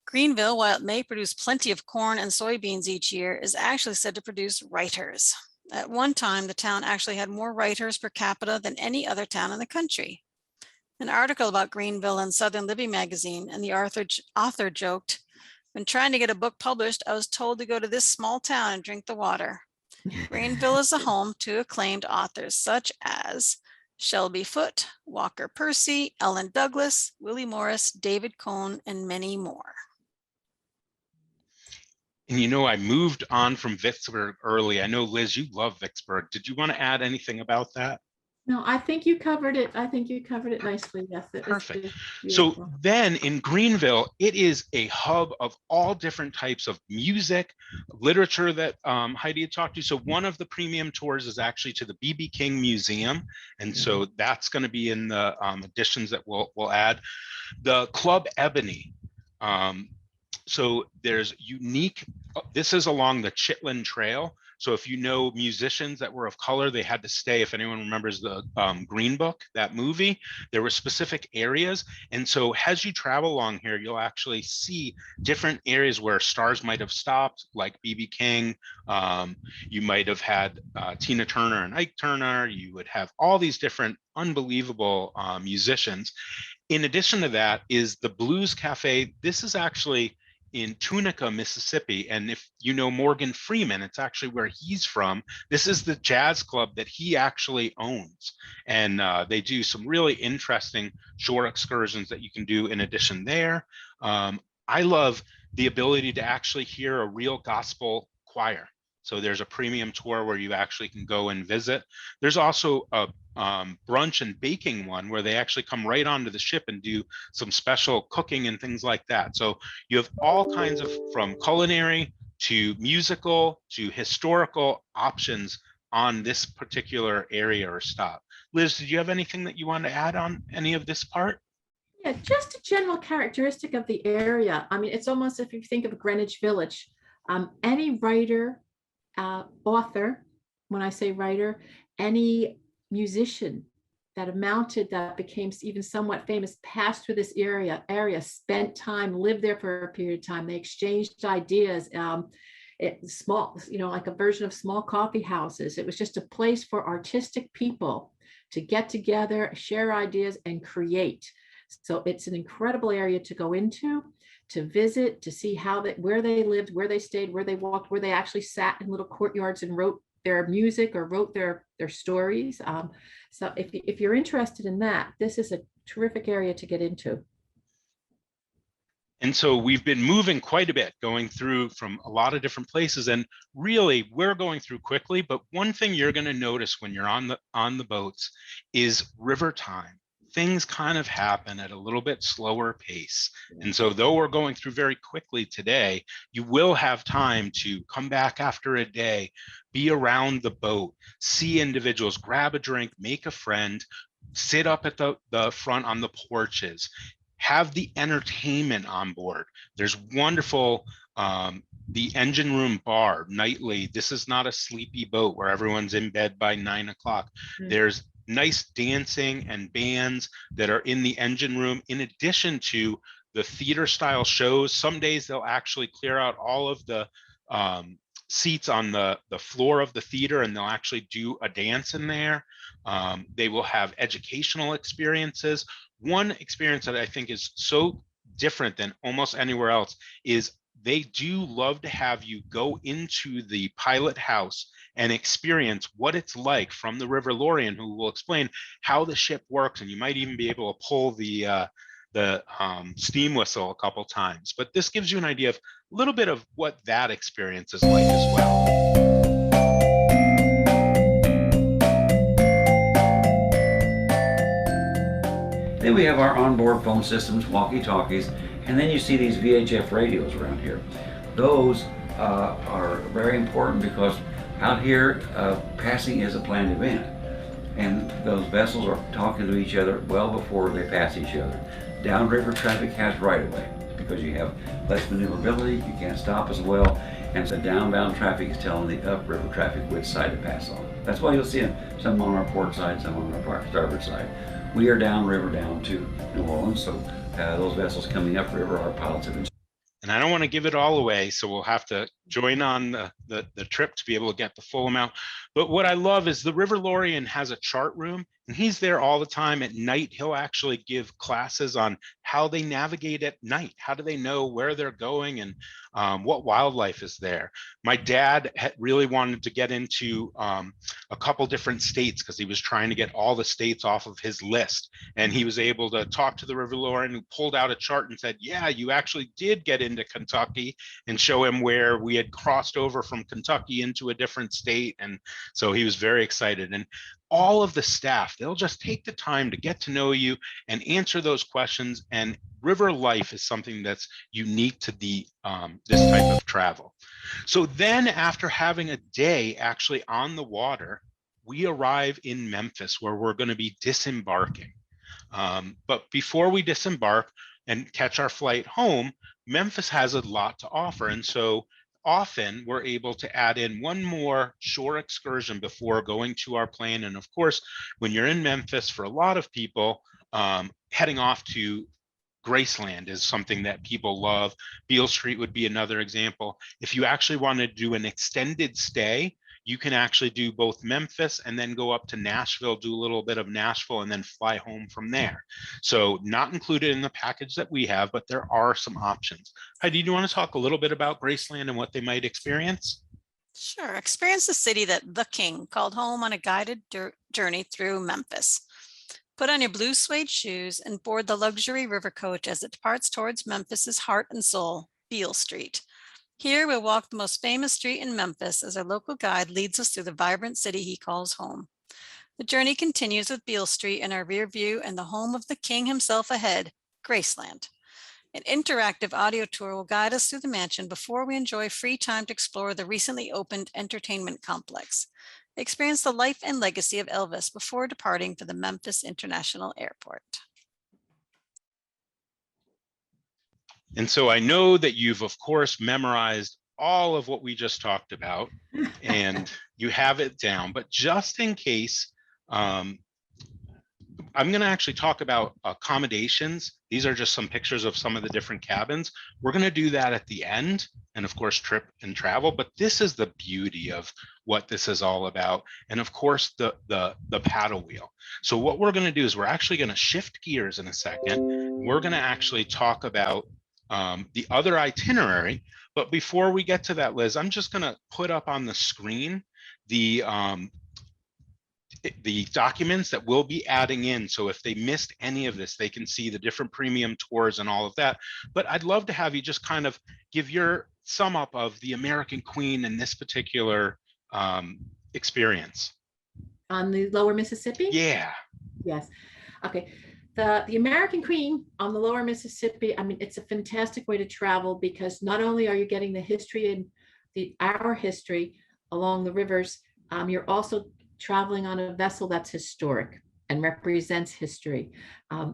Greenville, while it may produce plenty of corn and soybeans each year, is actually said to produce reiters. At one time, the town actually had more reiters per capita than any other town in the country. An article about Greenville in Southern Living magazine, and the author joked, "When trying to get a book published, I was told to go to this small town and drink the water." Greenville is the home to acclaimed authors such as Shelby Foote, Walker Percy, Ellen Douglas, Willie Morris, David Cohn, and many more. And you know, I moved on from Vicksburg early. I know, Liz, you love Vicksburg. Did you want to add anything about that? No, I think you covered it. I think you covered it nicely. Yes. Perfect. So then in Greenville, it is a hub of all different types of music, literature that Heidi had talked to. So one of the premium tours is actually to the B.B. King Museum. And so that's going to be in the additions that we'll add. The Club Ebony. So there's unique, this is along the Chitlin Trail. So if you know musicians that were of color, they had to stay. If anyone remembers the Green Book, that movie, there were specific areas. And so as you travel along here, you'll actually see different areas where stars might have stopped, like B.B. King. You might have had Tina Turner and Ike Turner. You would have all these different unbelievable musicians. In addition to that is the Blues Cafe. This is actually in Tunica, Mississippi. And if you know Morgan Freeman, it's actually where he's from. This is the jazz club that he actually owns. And they do some really interesting shore excursions that you can do in addition there. I love the ability to actually hear a real gospel choir. So there's a premium tour where you actually can go and visit. There's also a brunch and baking one where they actually come right onto the ship and do some special cooking and things like that. So you have all kinds of, from culinary to musical to historical options on this particular area or stop. Liz, did you have anything that you want to add on any of this part? Yeah, just a general characteristic of the area. I mean, it's almost if you think of Greenwich Village, any writer, author, when I say writer, any musician that amounted, that became even somewhat famous, passed through this area, spent time, lived there for a period of time. They exchanged ideas. Small, like a version of small coffee houses. It was just a place for artistic people to get together, share ideas, and create. So it's an incredible area to go into, to visit, to see where they lived, where they stayed, where they walked, where they actually sat in little courtyards and wrote their music or wrote their stories. So if you're interested in that, this is a terrific area to get into. And so we've been moving quite a bit, going through from a lot of different places, and really we're going through quickly. But one thing you're going to notice when you're on the boats is river time. Things kind of happen at a little bit slower pace. And so though we're going through very quickly today, you will have time to come back after a day, be around the boat, see individuals, grab a drink, make a friend, sit up at the front on the porches, have the entertainment on board. There's wonderful, the engine room bar nightly. This is not a sleepy boat where everyone's in bed by 9 o'clock. There's nice dancing and bands that are in the engine room, in addition to the theater style shows. Some days they'll actually clear out all of the seats on the floor of the theater, and they'll actually do a dance in there. They will have educational experiences. One experience that I think is so different than almost anywhere else is they do love to have you go into the pilot house and experience what it's like from the River Lorien, who will explain how the ship works, and you might even be able to pull the steam whistle a couple times. But this gives you an idea of a little bit of what that experience is like as well. Then we have our onboard phone systems, walkie-talkies, and then you see these VHF radios around here. Those are very important because out here, passing is a planned event, and those vessels are talking to each other well before they pass each other. Downriver traffic has right-of-way because you have less maneuverability, you can't stop as well, and so downbound traffic is telling the upriver traffic which side to pass on. That's why you'll see some on our port side, some on our starboard side. We are downriver down to New Orleans, so those vessels coming upriver, our pilots have been. And I don't want to give it all away, so we'll have to join on the trip to be able to get the full amount. But what I love is the River Lorien has a chart room, and he's there all the time. At night, he'll actually give classes on how they navigate at night. How do they know where they're going and what wildlife is there? My dad really wanted to get into a couple different states because he was trying to get all the states off of his list. And he was able to talk to the River Lorien, who pulled out a chart and said, yeah, you actually did get into Kentucky, and show him where we had crossed over from Kentucky into a different state. And so he was very excited. And all of the staff, they'll just take the time to get to know you and answer those questions. And river life is something that's unique to the this type of travel. So then after having a day actually on the water, we arrive in Memphis, where we're going to be disembarking. But before we disembark and catch our flight home, Memphis has a lot to offer. And so often we're able to add in one more shore excursion before going to our plane. And of course, when you're in Memphis, for a lot of people, heading off to Graceland is something that people love. Beale Street would be another example. If you actually want to do an extended stay, you can actually do both Memphis and then go up to Nashville, do a little bit of Nashville, and then fly home from there. So not included in the package that we have, but there are some options. Heidi, do you want to talk a little bit about Graceland and what they might experience? Sure. Experience the city that the king called home on a guided journey through Memphis. Put on your blue suede shoes and board the luxury river coach as it departs towards Memphis's heart and soul, Beale Street. Here we'll walk the most famous street in Memphis as our local guide leads us through the vibrant city he calls home. The journey continues with Beale Street in our rear view and the home of the king himself ahead, Graceland. An interactive audio tour will guide us through the mansion before we enjoy free time to explore the recently opened entertainment complex. Experience the life and legacy of Elvis before departing for the Memphis International Airport. And so I know that you've, of course, memorized all of what we just talked about and you have it down, but just in case, I'm going to actually talk about accommodations. These are just some pictures of some of the different cabins. We're going to do that at the end, and of course, trip and travel. But this is the beauty of what this is all about, and of course, the paddle wheel. So what we're going to do is we're actually going to shift gears in a second. We're going to actually talk about the other itinerary. But before we get to that, Liz, I'm just going to put up on the screen the documents that we'll be adding in. So if they missed any of this, they can see the different premium tours and all of that. But I'd love to have you just kind of give your sum up of the American Queen in this particular experience. On the lower Mississippi? Yeah. Yes. Okay. The American Queen on the lower Mississippi, I mean, it's a fantastic way to travel because not only are you getting the history and our history along the rivers, you're also traveling on a vessel that's historic and represents history.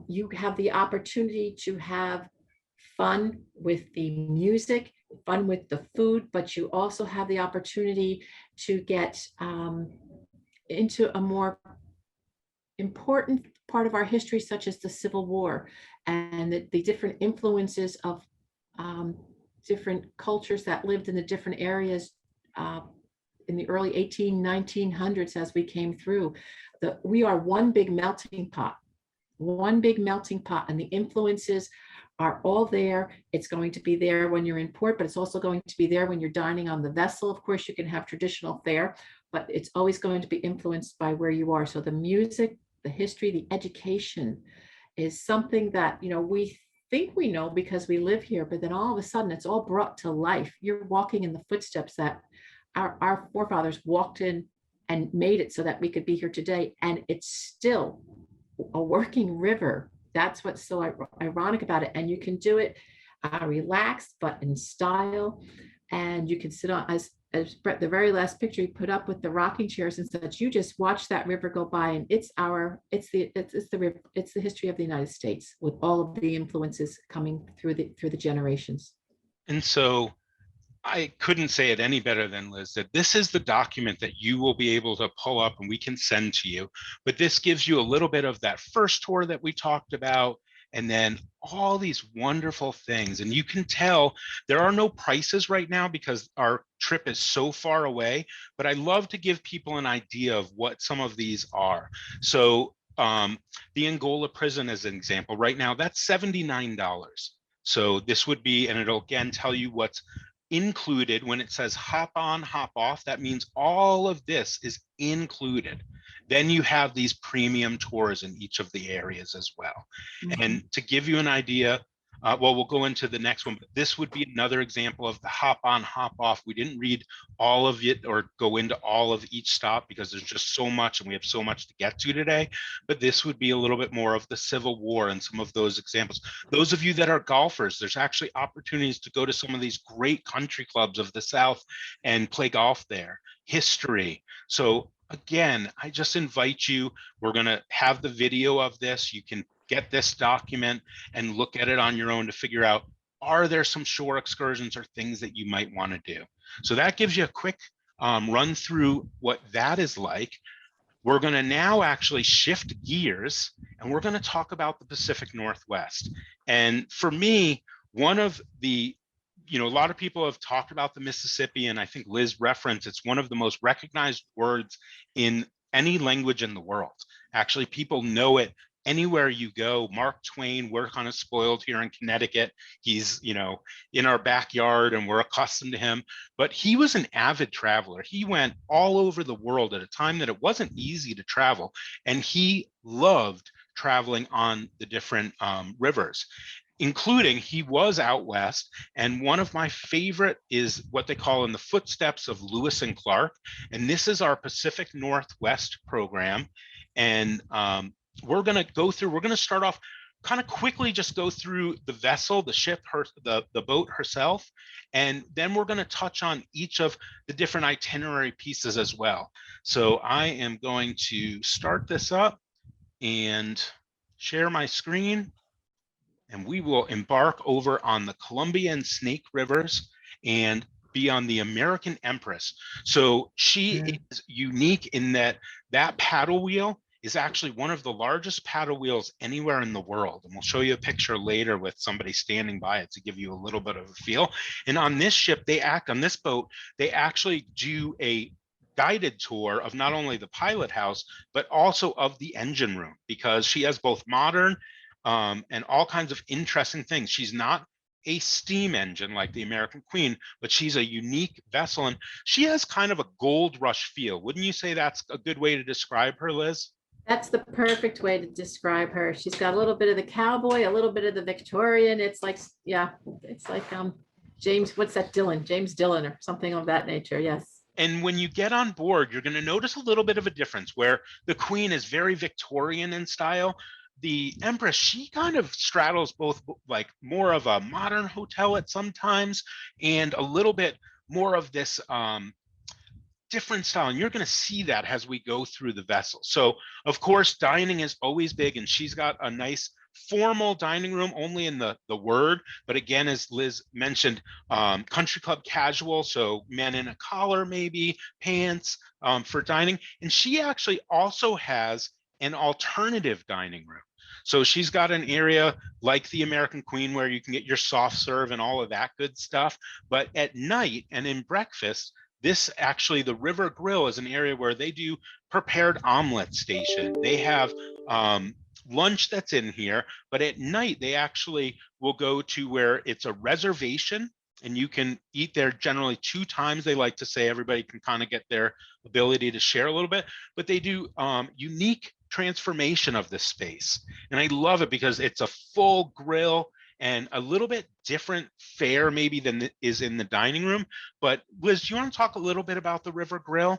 You have the opportunity to have fun with the music, fun with the food, but you also have the opportunity to get into a more important part of our history, such as the Civil War and the different influences of different cultures that lived in the different areas in the early 1900s as we came through. We are one big melting pot, and the influences are all there. It's going to be there when you're in port, but it's also going to be there when you're dining on the vessel. Of course, you can have traditional fare, but it's always going to be influenced by where you are. So the music, the history, the education is something that, you know, we think we know because we live here, but then all of a sudden it's all brought to life. You're walking in the footsteps that our forefathers walked in and made it so that we could be here today. And it's still a working river. That's what's so ironic about it. And you can do it relaxed, but in style. And you can sit on, as Brett, the very last picture you put up with the rocking chairs and such, you just watch that river go by, and it's the history of the United States with all of the influences coming through the generations. And so I couldn't say it any better than Liz, that this is the document that you will be able to pull up and we can send to you. But this gives you a little bit of that first tour that we talked about, and then all these wonderful things. And you can tell there are no prices right now because our trip is so far away, but I love to give people an idea of what some of these are. So the Angola Prison as an example, right now, that's $79. So this would be, and it'll again tell you what's included when it says hop on, hop off. That means all of this is included. Then you have these premium tours in each of the areas as well. Mm-hmm. And to give you an idea, well, we'll go into the next one, but this would be another example of the hop on, hop off. We didn't read all of it or go into all of each stop because there's just so much and we have so much to get to today. But this would be a little bit more of the Civil War and some of those examples. Those of you that are golfers, there's actually opportunities to go to some of these great country clubs of the South and play golf there. History. So again, I just invite you, we're going to have the video of this. You can get this document and look at it on your own to figure out, are there some shore excursions or things that you might want to do? So that gives you a quick run through what that is like. We're going to now actually shift gears and we're going to talk about the Pacific Northwest. And for me, one of the, you know, a lot of people have talked about the Mississippi, and I think Liz referenced, it's one of the most recognized words in any language in the world. Actually, people know it anywhere you go. Mark Twain, we're kind of spoiled here in Connecticut. He's, you know, in our backyard and we're accustomed to him, but he was an avid traveler. He went all over the world at a time that it wasn't easy to travel. And he loved traveling on the different rivers, including he was out west. And one of my favorite is what they call in the footsteps of Lewis and Clark. And this is our Pacific Northwest program. And we're going to start off kind of quickly, just go through the vessel, the ship, the boat herself. And then we're going to touch on each of the different itinerary pieces as well. So I am going to start this up and share my screen. and we will embark over on the Columbia and Snake Rivers and be on the American Empress. So she is unique in that that paddle wheel is actually one of the largest paddle wheels anywhere in the world. And we'll show you a picture later with somebody standing by it to give you a little bit of a feel. And on this ship, on this boat, they actually do a guided tour of not only the pilot house, but also of the engine room, because she has both modern and all kinds of interesting things. She's not a steam engine like the American Queen, but she's a unique vessel, and she has kind of a gold rush feel. Wouldn't you say that's a good way to describe her, Liz? That's the perfect way to describe her. She's got a little bit of the cowboy, a little bit of the Victorian. It's like, yeah, it's like James, what's that, James Dillon or something of that nature. Yes. And when you get on board, you're going to notice a little bit of a difference where the Queen is very Victorian in style. The Empress, she kind of straddles both, like more of a modern hotel at sometimes and a little bit more of this different style, and you're going to see that as we go through the vessel. So of course dining is always big, and she's got a nice formal dining room only in the word, but again, as Liz mentioned, country club casual, so men in a collar, maybe pants for dining. And she actually also has an alternative dining room. So she's got an area like the American Queen where you can get your soft serve and all of that good stuff, but at night and in breakfast, this actually, the River Grill is an area where they do prepared omelet station. They have lunch that's in here, but at night they actually will go to where it's a reservation and you can eat there generally 2 times. They like to say everybody can kind of get their ability to share a little bit, but they do unique transformation of this space. And I love it because it's a full grill and a little bit different fare maybe than is in the dining room. But Liz, do you want to talk a little bit about the River Grill?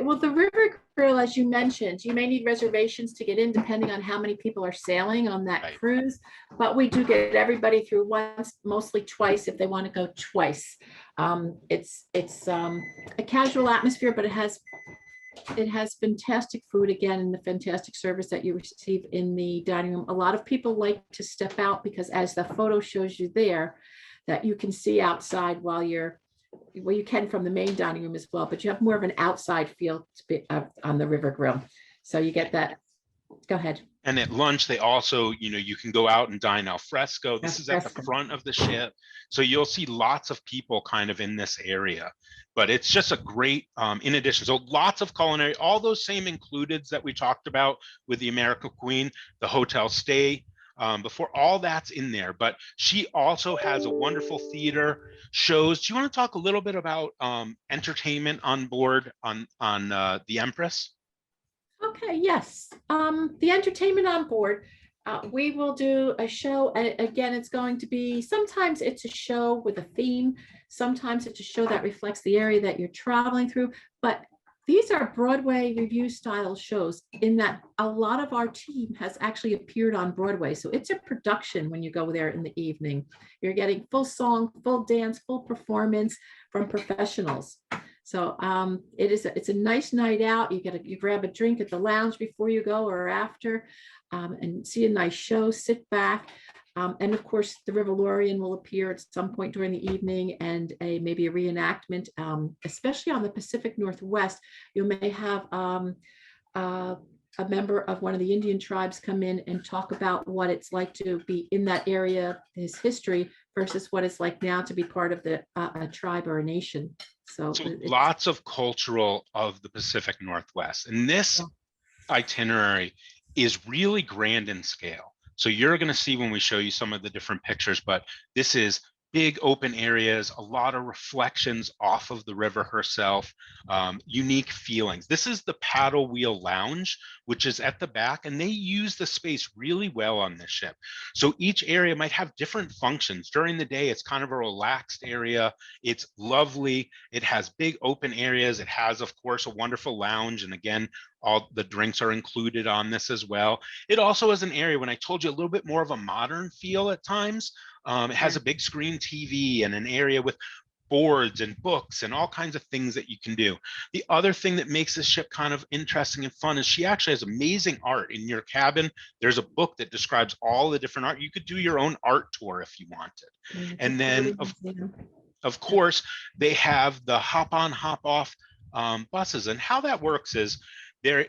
Well, the River Grill, as you mentioned, you may need reservations to get in depending on how many people are sailing on that cruise, but we do get everybody through once, mostly twice if they want to go twice. It's a casual atmosphere, but it has fantastic food again, and the fantastic service that you receive in the dining room. A lot of people like to step out because, as the photo shows you there, that you can see outside while you can from the main dining room as well, but you have more of an outside feel on the River Grill. So you get that. Go ahead. And at lunch, they also, you can go out and dine al fresco. This is at the front of the ship. So you'll see lots of people kind of in this area, but it's just a great, in addition, so lots of culinary, all those same includeds that we talked about with the American Queen, the hotel stay, before, all that's in there. But she also has a wonderful theater, shows. Do you want to talk a little bit about entertainment on board on the Empress? Okay, yes. The entertainment on board, we will do a show. And again, it's going to be, sometimes it's a show with a theme. Sometimes it's a show that reflects the area that you're traveling through. But these are Broadway review style shows in that a lot of our team has actually appeared on Broadway. So it's a production when you go there in the evening. You're getting full song, full dance, full performance from professionals. So it's a nice night out. You grab a drink at the lounge before you go or after, and see a nice show, sit back. And of course, the Riverlorian will appear at some point during the evening, and maybe a reenactment, especially on the Pacific Northwest. You may have a member of one of the Indian tribes come in and talk about what it's like to be in that area, his history, versus what it's like now to be part of the a tribe or a nation. So lots of cultural of the Pacific Northwest. And this itinerary is really grand in scale. So you're going to see when we show you some of the different pictures, but this is big open areas, a lot of reflections off of the river herself, unique feelings. This is the paddle wheel lounge, which is at the back, and they use the space really well on this ship. So each area might have different functions. During the day, it's kind of a relaxed area. It's lovely. It has big open areas. It has, of course, a wonderful lounge. And again, all the drinks are included on this as well. It also is an area, when I told you, a little bit more of a modern feel at times. It has a big screen TV and an area with boards and books and all kinds of things that you can do. The other thing that makes this ship kind of interesting and fun is she actually has amazing art. In your cabin, there's a book that describes all the different art. You could do your own art tour if you wanted. And then of course, they have the hop on, hop off buses. And how that works is they're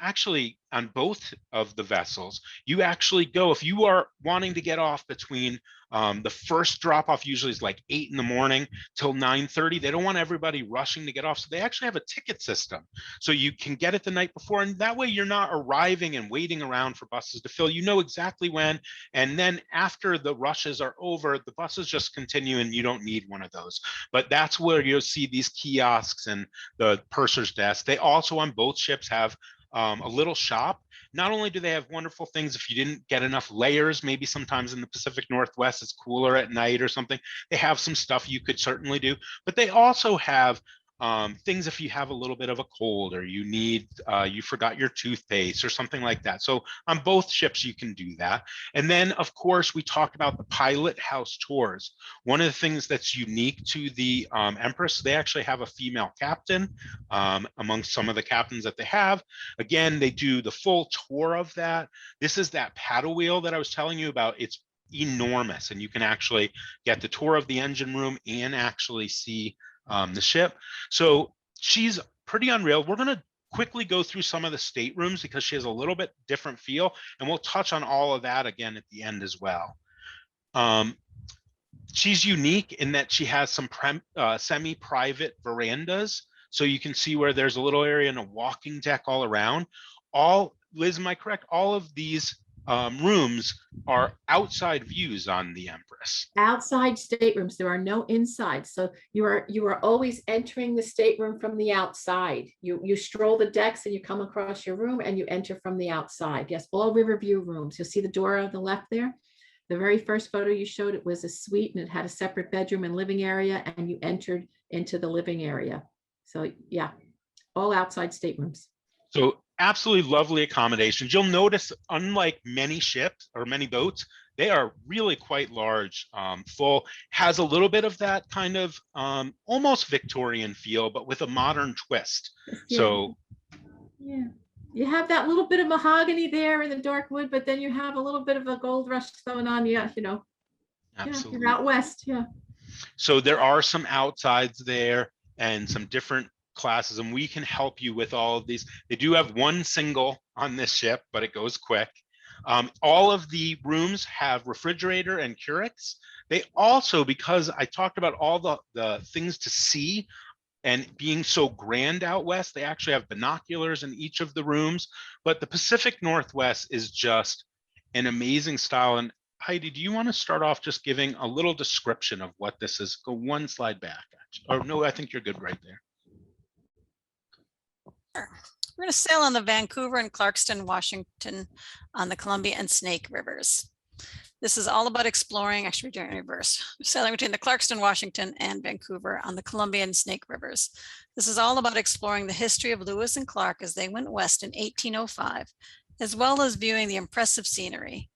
actually on both of the vessels. You actually go, if you are wanting to get off between the first drop off usually is like 8 in the morning till 9:30. They don't want everybody rushing to get off. So they actually have a ticket system. So you can get it the night before. And that way you're not arriving and waiting around for buses to fill. You know exactly when. And then after the rushes are over, the buses just continue and you don't need one of those. But that's where you'll see these kiosks and the purser's desk. They also on both ships have a little shop. Not only do they have wonderful things, if you didn't get enough layers, maybe sometimes in the Pacific Northwest it's cooler at night or something, they have some stuff you could certainly do, but they also have things if you have a little bit of a cold or you need, you forgot your toothpaste or something like that. So on both ships, you can do that. And then of course, we talked about the pilot house tours. One of the things that's unique to the Empress, they actually have a female captain amongst some of the captains that they have. Again, they do the full tour of that. This is that paddle wheel that I was telling you about. It's enormous and you can actually get the tour of the engine room and actually see the ship. So she's pretty unreal. We're going to quickly go through some of the staterooms because she has a little bit different feel, and we'll touch on all of that again at the end as well. She's unique in that she has some semi-private verandas, so you can see where there's a little area and a walking deck all around. Liz, am I correct? All of these rooms are outside views on the Empress. Outside staterooms. There are no inside. So you are always entering the stateroom from the outside. You stroll the decks and you come across your room and you enter from the outside. Yes, all river view rooms. You'll see the door on the left there. The very first photo you showed, it was a suite and it had a separate bedroom and living area, and you entered into the living area. So yeah, all outside staterooms. So absolutely lovely accommodations. You'll notice, unlike many ships or many boats, they are really quite large, full, has a little bit of that kind of almost Victorian feel, but with a modern twist. Yeah. So yeah, you have that little bit of mahogany there in the dark wood, but then you have a little bit of a gold rush going on. Yeah, you know, absolutely. Yeah, you're out west. Yeah. So there are some outsides there and some different classes, and we can help you with all of these. They do have one single on this ship, but it goes quick. All of the rooms have refrigerator and Keurigs. They also, because I talked about all the things to see and being so grand out west, they actually have binoculars in each of the rooms. But the Pacific Northwest is just an amazing style. And Heidi, do you want to start off just giving a little description of what this is? Go one slide back, actually. Or no, I think you're good right there. Sure. We're going to sail on the Vancouver and Clarkston, Washington on the Columbia and Snake Rivers. This is all about exploring, actually we're doing it in reverse. We're sailing between the Clarkston, Washington and Vancouver on the Columbia and Snake Rivers. This is all about exploring the history of Lewis and Clark as they went west in 1805, as well as viewing the impressive scenery.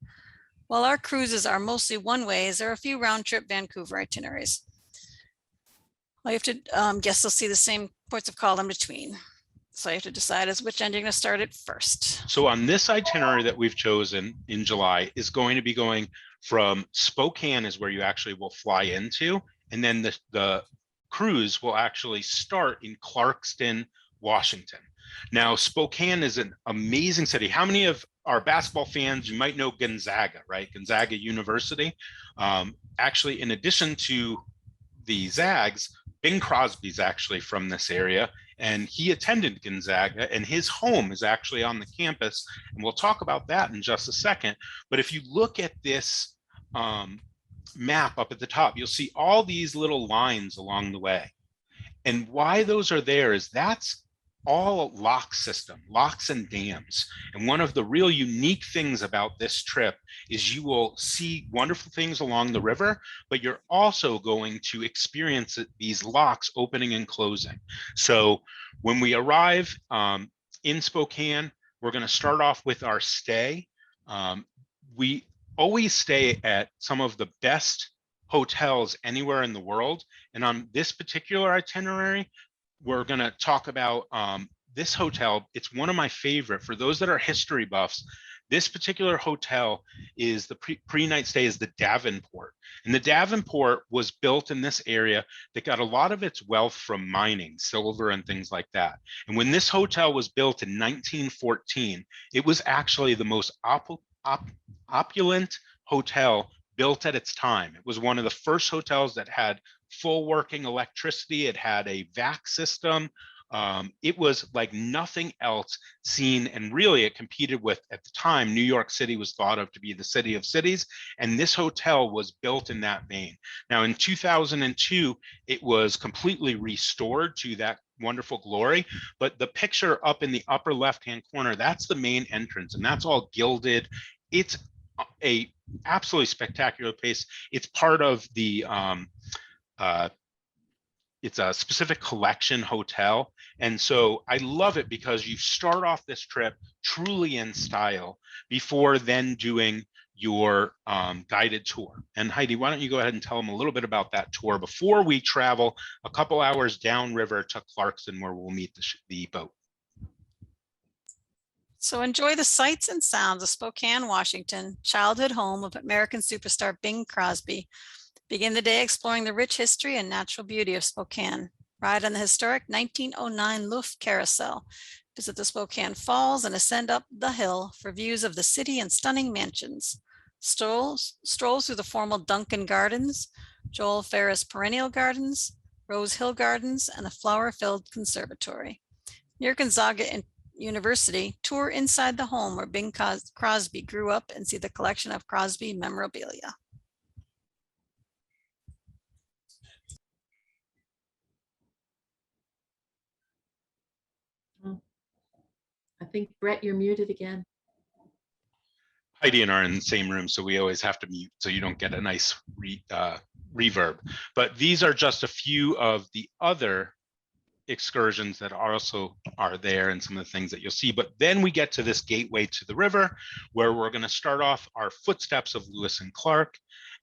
While our cruises are mostly one-ways, there are a few round-trip Vancouver itineraries. All you have to guess they'll see the same ports of call in between. So you have to decide as which end you're going to start at first. So on this itinerary that we've chosen in July is going to be going from Spokane is where you actually will fly into. And then the cruise will actually start in Clarkston, Washington. Now, Spokane is an amazing city. How many of our basketball fans, you might know Gonzaga, right? Gonzaga University. Actually, in addition to the Zags, Bing Crosby's actually from this area. And he attended Gonzaga, and his home is actually on the campus. And we'll talk about that in just a second. But if you look at this map up at the top, you'll see all these little lines along the way. And why those are there is that's all lock system, locks and dams. And one of the real unique things about this trip is you will see wonderful things along the river, but you're also going to experience these locks opening and closing. So when we arrive in Spokane, we're going to start off with our stay. We always stay at some of the best hotels anywhere in the world. And on this particular itinerary, we're going to talk about this hotel. It's one of my favorite. For those that are history buffs, this particular hotel is the pre-night stay is the Davenport. And the Davenport was built in this area that got a lot of its wealth from mining, silver and things like that. And when this hotel was built in 1914, it was actually the most opulent hotel built at its time. It was one of the first hotels that had full working electricity. It had a vac system. It was like nothing else seen, and really it competed with, at the time, New York City was thought of to be the city of cities, and this hotel was built in that vein. Now in 2002, it was completely restored to that wonderful glory, but the picture up in the upper left-hand corner, that's the main entrance, and that's all gilded. It's a absolutely spectacular place. It's part of the it's a specific collection hotel. And so I love it because you start off this trip truly in style before then doing your guided tour. And Heidi, why don't you go ahead and tell them a little bit about that tour before we travel a couple hours downriver to Clarkston, where we'll meet the boat. So enjoy the sights and sounds of Spokane, Washington, childhood home of American superstar Bing Crosby. Begin the day exploring the rich history and natural beauty of Spokane. Ride on the historic 1909 Luft Carousel. Visit the Spokane Falls and ascend up the hill for views of the city and stunning mansions. Strolls through the formal Duncan Gardens, Joel Ferris Perennial Gardens, Rose Hill Gardens, and the flower-filled conservatory. Near Gonzaga University, tour inside the home where Bing Crosby grew up and see the collection of Crosby memorabilia. I think, Brett, you're muted again. Heidi and I are in the same room, so we always have to mute so you don't get a nice reverb. But these are just a few of the other excursions that also are there and some of the things that you'll see. But then we get to this gateway to the river, where we're going to start off our footsteps of Lewis and Clark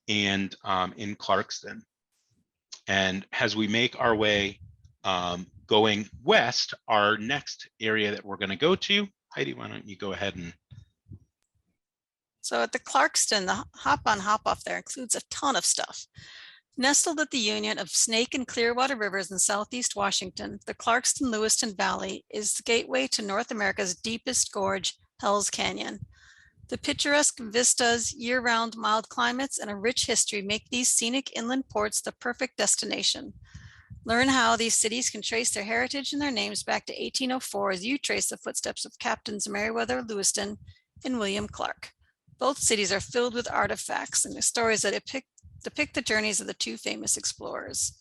and in Clarkston. And as we make our way going west, our next area that we're going to go to, Heidi, why don't you go ahead and. So at the Clarkston, the hop on hop off there includes a ton of stuff. Nestled at the union of Snake and Clearwater rivers in southeast Washington, the Clarkston-Lewiston Valley is the gateway to North America's deepest gorge, Hell's Canyon. The picturesque vistas, year-round mild climates, and a rich history make these scenic inland ports the perfect destination. Learn how these cities can trace their heritage and their names back to 1804 as you trace the footsteps of Captains Meriwether Lewiston and William Clark. Both cities are filled with artifacts and the stories that depict the journeys of the two famous explorers.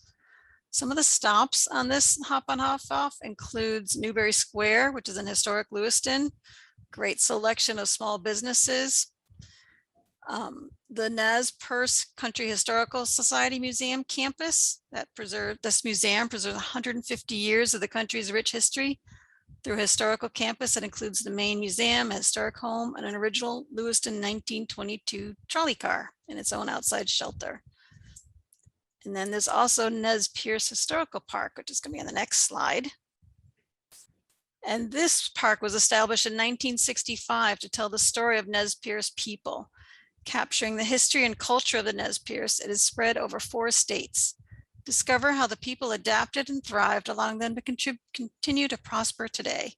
Some of the stops on this hop on hop off includes Newberry Square, which is in historic Lewiston, great selection of small businesses. The Nez Perce Country Historical Society Museum campus this museum preserves 150 years of the country's rich history through a historical campus that includes the main museum, a historic home, and an original Lewiston 1922 trolley car in its own outside shelter. And then there's also Nez Perce Historical Park, which is going to be on the next slide. And this park was established in 1965 to tell the story of Nez Perce people. Capturing the history and culture of the Nez Perce, it is spread over 4 states. Discover how the people adapted and thrived, allowing them to continue to prosper today.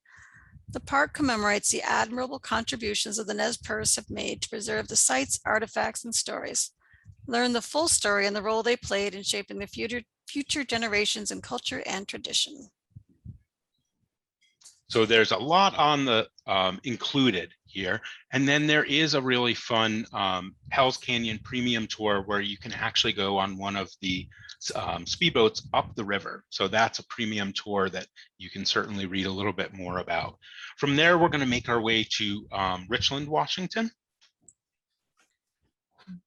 The park commemorates the admirable contributions of the Nez Perce have made to preserve the sites, artifacts, and stories. Learn the full story and the role they played in shaping the future generations in culture and tradition. So there's a lot on the included here. And then there is a really fun Hell's Canyon premium tour where you can actually go on one of the speedboats up the river. So that's a premium tour that you can certainly read a little bit more about. From there, we're going to make our way to Richland, Washington.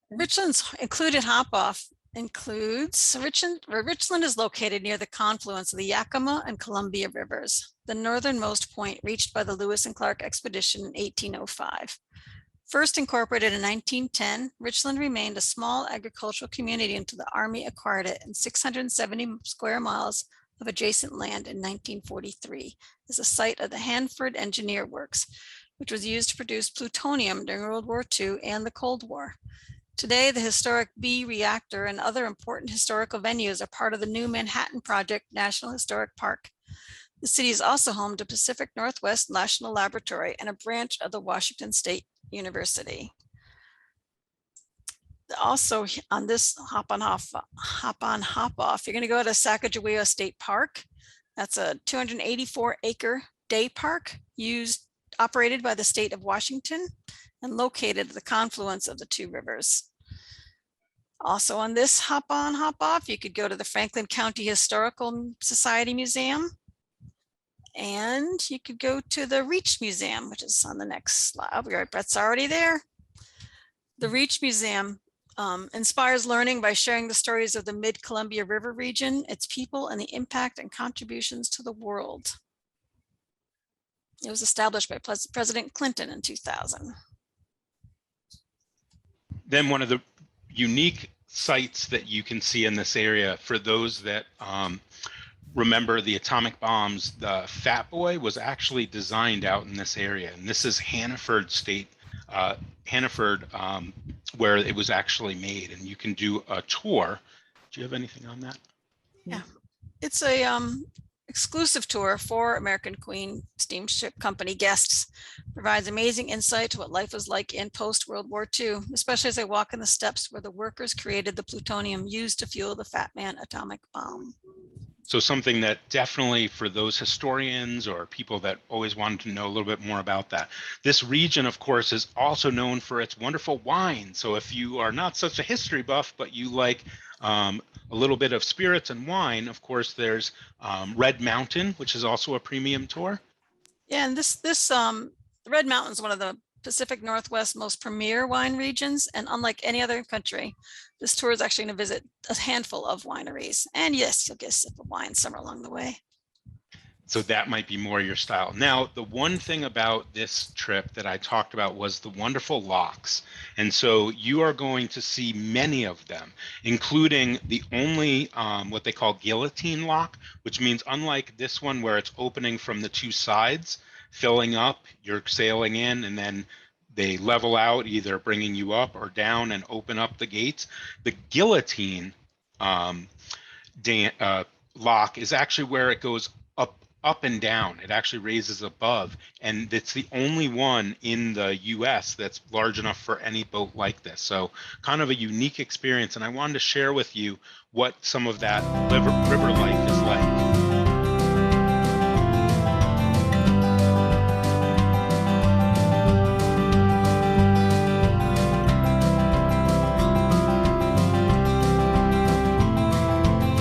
Richland's included hop-off includes Richland is located near the confluence of the Yakima and Columbia rivers, the northernmost point reached by the Lewis and Clark expedition in 1805. First incorporated in 1910, Richland remained a small agricultural community until the Army acquired it and 670 square miles of adjacent land in 1943 as a site of the Hanford Engineer Works, which was used to produce plutonium during World War II and the Cold War. Today, the historic B reactor and other important historical venues are part of the new Manhattan Project National Historic Park. The city is also home to Pacific Northwest National Laboratory and a branch of the Washington State University. Also on this hop on, hop off, you're going to go to Sacagawea State Park. That's a 284-acre day park operated by the state of Washington and located at the confluence of the two rivers. Also on this hop on, hop off, you could go to the Franklin County Historical Society Museum. And you could go to the Reach Museum, which is on the next slide. I'll be right, Brett's already there. The Reach Museum inspires learning by sharing the stories of the Mid-Columbia River region, its people, and the impact and contributions to the world. It was established by President Clinton in 2000. Then one of the unique sites that you can see in this area, for those that remember the atomic bombs, the Fat Boy was actually designed out in this area. And this is Hannaford State, where it was actually made. And you can do a tour. Do you have anything on that? Yeah, it's a exclusive tour for American Queen Steamship Company guests. Provides amazing insight to what life was like in post-World War II, especially as they walk in the steps where the workers created the plutonium used to fuel the Fat Man atomic bomb. So something that definitely, for those historians or people that always wanted to know a little bit more about that. This region, of course, is also known for its wonderful wine. So if you are not such a history buff, but you like a little bit of spirits and wine, of course, there's Red Mountain, which is also a premium tour. Yeah, and this Red Mountain is one of the Pacific Northwest most premier wine regions, and unlike any other country, this tour is actually going to visit a handful of wineries. And yes, you'll get a sip of wine somewhere along the way. So that might be more your style. Now, the one thing about this trip that I talked about was the wonderful locks. And so you are going to see many of them, including the only what they call Guillotine Lock, which means unlike this one where it's opening from the two sides, filling up, you're sailing in, and then they level out, either bringing you up or down and open up the gates. The Guillotine lock is actually where it goes up and down. It actually raises above, and it's the only one in the US that's large enough for any boat like this. So kind of a unique experience, and I wanted to share with you what some of that river life is like.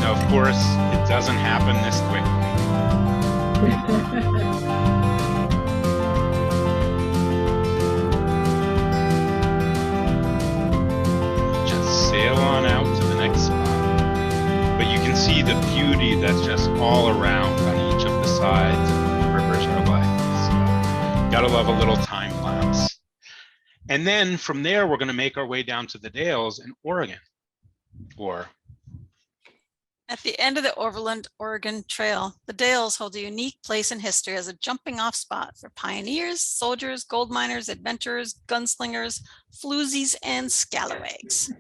Of course, it doesn't happen this quickly. Just sail on out to the next spot. But you can see the beauty that's just all around on each of the sides and what the rivers are like. So, gotta love a little time lapse. And then from there, we're going to make our way down to the Dales in Oregon. At the end of the Overland Oregon Trail, the Dales hold a unique place in history as a jumping off spot for pioneers, soldiers, gold miners, adventurers, gunslingers, floozies, and scalawags.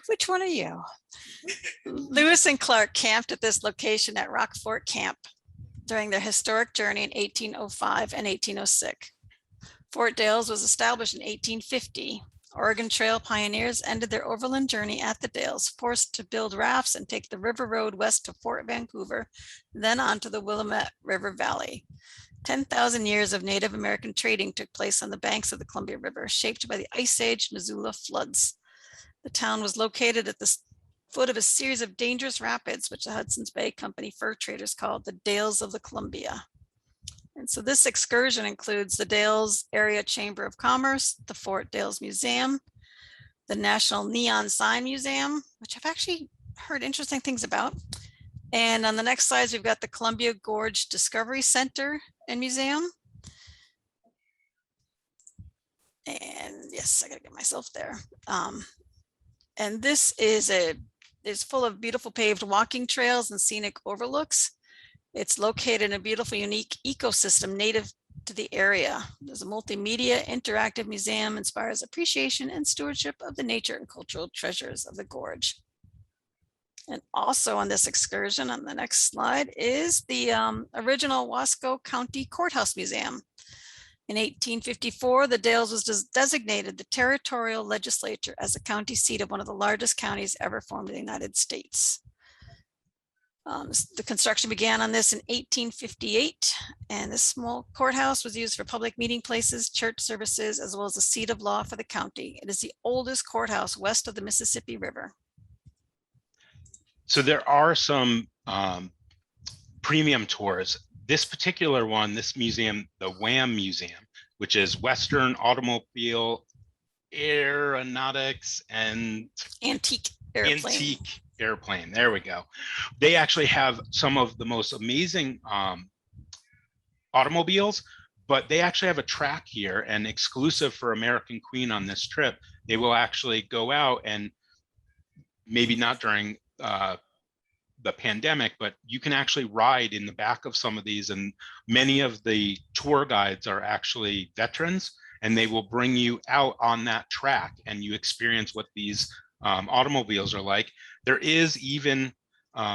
Which one are you? Lewis and Clark camped at this location at Rock Fort Camp during their historic journey in 1805 and 1806. Fort Dales was established in 1850. Oregon Trail pioneers ended their overland journey at the Dales, forced to build rafts and take the river road west to Fort Vancouver, then on to the Willamette River Valley. 10,000 years of Native American trading took place on the banks of the Columbia River, shaped by the Ice Age Missoula floods. The town was located at the foot of a series of dangerous rapids, which the Hudson's Bay Company fur traders called the Dales of the Columbia. And so this excursion includes the Dales Area Chamber of Commerce, the Fort Dales Museum, the National Neon Sign Museum, which I've actually heard interesting things about. And on the next slides, we've got the Columbia Gorge Discovery Center and Museum. And yes, I gotta get myself there. And this is full of beautiful paved walking trails and scenic overlooks. It's located in a beautiful, unique ecosystem native to the area. There's a multimedia interactive museum inspires appreciation and stewardship of the nature and cultural treasures of the gorge. And also on this excursion on the next slide is the original Wasco County Courthouse Museum. In 1854, the Dalles was designated the territorial legislature as the county seat of one of the largest counties ever formed in the United States. The construction began on this in 1858, and this small courthouse was used for public meeting places, church services, as well as the seat of law for the county. It is the oldest courthouse west of the Mississippi River. So there are some premium tours. This particular one, this museum, the WAM Museum, which is Western Automobile Aeronautics and Antique airplane. There we go. They actually have some of the most amazing automobiles, but they actually have a track here, and exclusive for American Queen on this trip, they will actually go out, and maybe not during the pandemic, but you can actually ride in the back of some of these, and many of the tour guides are actually veterans, and they will bring you out on that track and you experience what these automobiles are like. There is even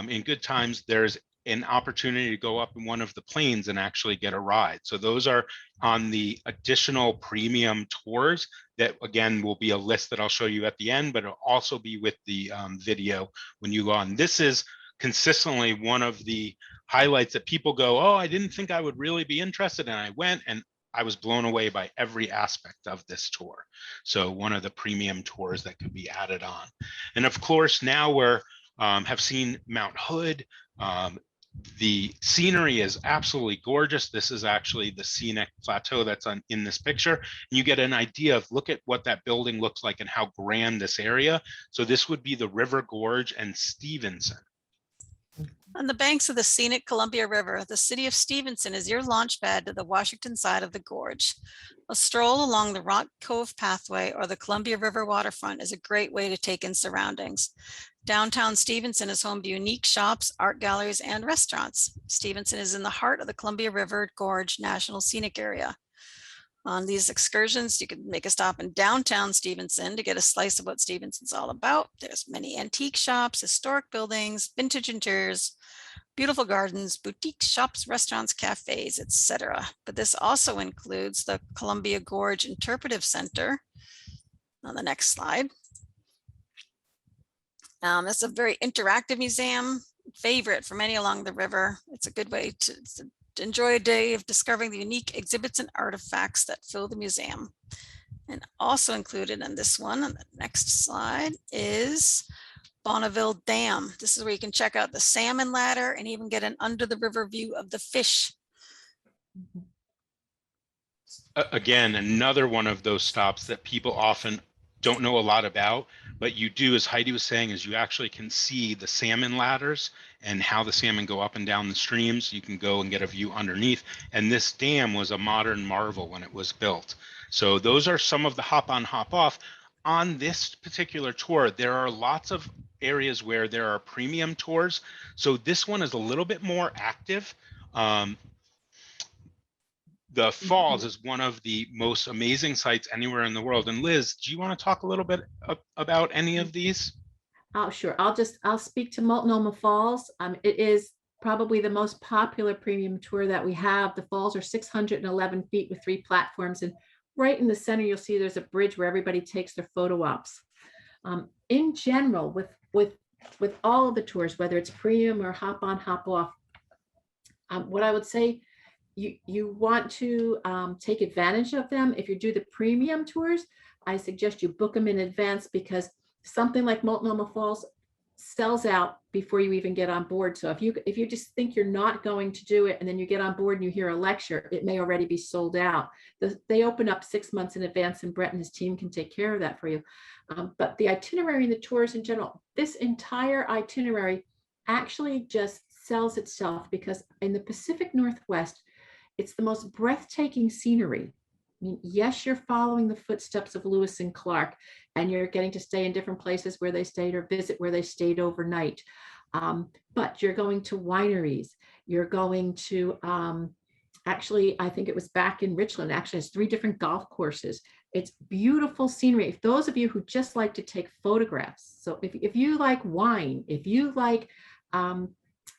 in good times, there's an opportunity to go up in one of the planes and actually get a ride. So those are on the additional premium tours that, again, will be a list that I'll show you at the end, but it'll also be with the video when you go on. This is consistently one of the highlights that people go, oh, I didn't think I would really be interested, and I went and I was blown away by every aspect of this tour. So one of the premium tours that could be added on. And of course, now we're have seen Mount Hood. The scenery is absolutely gorgeous. This is actually the scenic plateau that's in this picture. And you get an idea of, look at what that building looks like and how grand this area. So this would be the River Gorge and Stevenson. On the banks of the scenic Columbia River, the city of Stevenson is your launch pad to the Washington side of the gorge. A stroll along the Rock Cove pathway or the Columbia River waterfront is a great way to take in surroundings. Downtown Stevenson is home to unique shops, art galleries, and restaurants. Stevenson is in the heart of the Columbia River Gorge National Scenic Area. On these excursions, you can make a stop in downtown Stevenson to get a slice of what Stevenson's all about. There's many antique shops, historic buildings, vintage interiors, beautiful gardens, boutique shops, restaurants, cafes, etc. But this also includes the Columbia Gorge Interpretive Center on the next slide. It's a very interactive museum, favorite for many along the river. It's a good way to enjoy a day of discovering the unique exhibits and artifacts that fill the museum. And also included in this one on the next slide is Bonneville Dam. This is where you can check out the salmon ladder and even get an under the river view of the fish. Again, another one of those stops that people often don't know a lot about, but you do, as Heidi was saying, is you actually can see the salmon ladders and how the salmon go up and down the streams. You can go and get a view underneath. And this dam was a modern marvel when it was built. So those are some of the hop on, hop off. On this particular tour, there are lots of areas where there are premium tours. So this one is a little bit more active. The falls is one of the most amazing sites anywhere in the world. And Liz, do you want to talk a little bit about any of these? Oh, sure. I'll speak to Multnomah Falls. It is probably the most popular premium tour that we have. The falls are 611 feet with 3 platforms. And right in the center, you'll see there's a bridge where everybody takes their photo ops. In general, with all of the tours, whether it's premium or hop on, hop off, what I would say, you want to take advantage of them. If you do the premium tours, I suggest you book them in advance, because something like Multnomah Falls sells out before you even get on board. So if you just think you're not going to do it and then you get on board and you hear a lecture, it may already be sold out. They open up 6 months in advance, and Brett and his team can take care of that for you. But the itinerary and the tours in general, this entire itinerary actually just sells itself, because in the Pacific Northwest, it's the most breathtaking scenery mean, yes, you're following the footsteps of Lewis and Clark, and you're getting to stay in different places where they stayed or visit where they stayed overnight. But you're going to wineries. You're going to, actually, I think it was back in Richland, actually has 3 different golf courses. It's beautiful scenery. If those of you who just like to take photographs, so if you like wine, if you like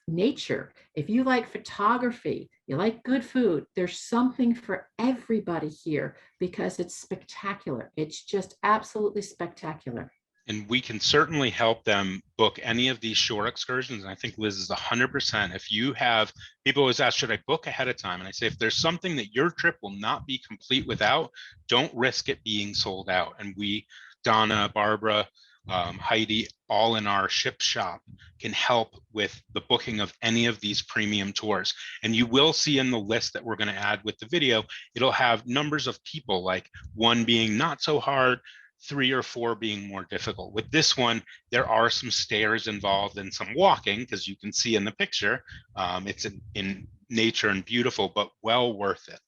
nature, if you like photography, you like good food, there's something for everybody here because it's spectacular. It's just absolutely spectacular. And we can certainly help them book any of these shore excursions. And I think Liz is 100%. If you have, people always ask, should I book ahead of time? And I say, if there's something that your trip will not be complete without, don't risk it being sold out. And we, Donna, Barbara, Heidi, all in our ship shop can help with the booking of any of these premium tours. And you will see in the list that we're going to add with the video, it'll have numbers of people, like 1 being not so hard, 3 or 4 being more difficult. With this one, there are some stairs involved and some walking, because you can see in the picture, it's in nature and beautiful, but well worth it.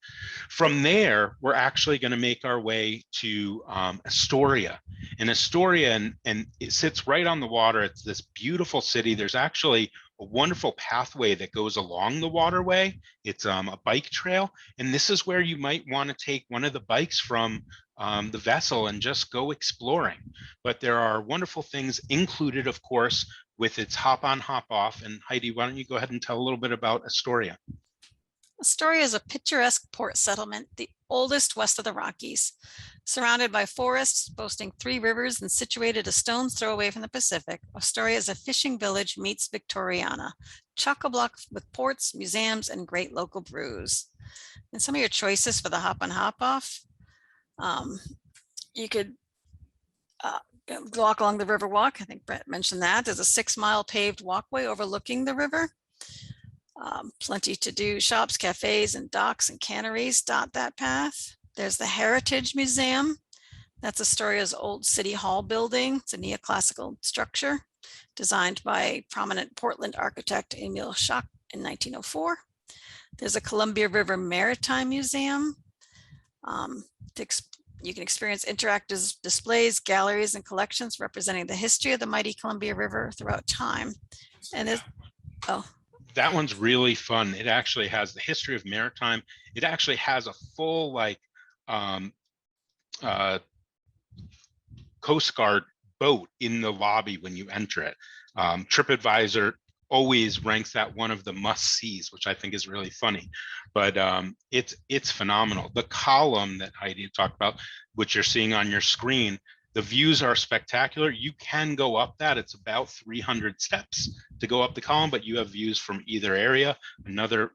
From there, we're actually going to make our way to Astoria. And Astoria, and it sits right on the water. It's this beautiful city. There's actually a wonderful pathway that goes along the waterway. It's a bike trail. And this is where you might want to take one of the bikes from the vessel and just go exploring. But there are wonderful things included, of course, with its hop on, hop off. And Heidi, why don't you go ahead and tell a little bit about Astoria? Astoria is a picturesque port settlement, the oldest west of the Rockies, surrounded by forests, boasting 3 rivers and situated a stone's throw away from the Pacific. Astoria is a fishing village meets Victoriana, chock-a-block with ports, museums, and great local brews. And some of your choices for the hop on, hop off, you could walk along the river walk. I think Brett mentioned that. There's a 6-mile paved walkway overlooking the river. Plenty to do, shops, cafes, and docks and canneries dot that path. There's the Heritage Museum. That's Astoria's old city hall building. It's a neoclassical structure designed by prominent Portland architect Emil Schacht in 1904. There's a Columbia River Maritime Museum. You can experience interactive displays, galleries, and collections representing the history of the mighty Columbia River throughout time. And there's, that one's really fun. It actually has the history of maritime. It actually has a full Coast Guard boat in the lobby when you enter it. TripAdvisor always ranks that one of the must-sees, which I think is really funny. But it's phenomenal. The column that Heidi talked about, which you're seeing on your screen, the views are spectacular. You can go up that. It's about 300 steps to go up the column, but you have views from either area. Another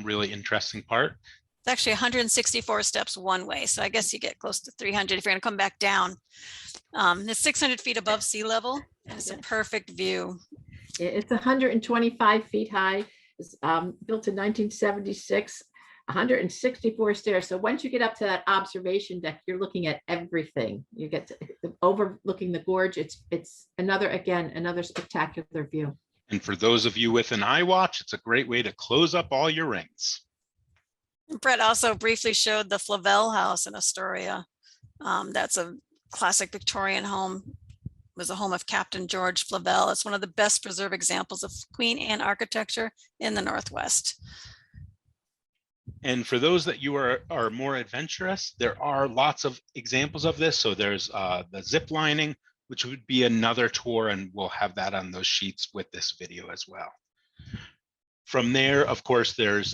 really interesting part. It's actually 164 steps one way. So I guess you get close to 300 if you're going to come back down. It's 600 feet above sea level, and it's a perfect view. It's 125 feet high. It's built in 1976. 164 stairs. So once you get up to that observation deck, you're looking at everything. You get to, overlooking the gorge. It's another spectacular view. And for those of you with an iWatch, it's a great way to close up all your rings. Brett also briefly showed the Flavel House in Astoria. That's a classic Victorian home. It was a home of Captain George Flavel. It's one of the best preserved examples of Queen Anne architecture in the Northwest. And for those that you are more adventurous, there are lots of examples of this. So there's the zip lining, which would be another tour, and we'll have that on those sheets with this video as well. From there, of course, there's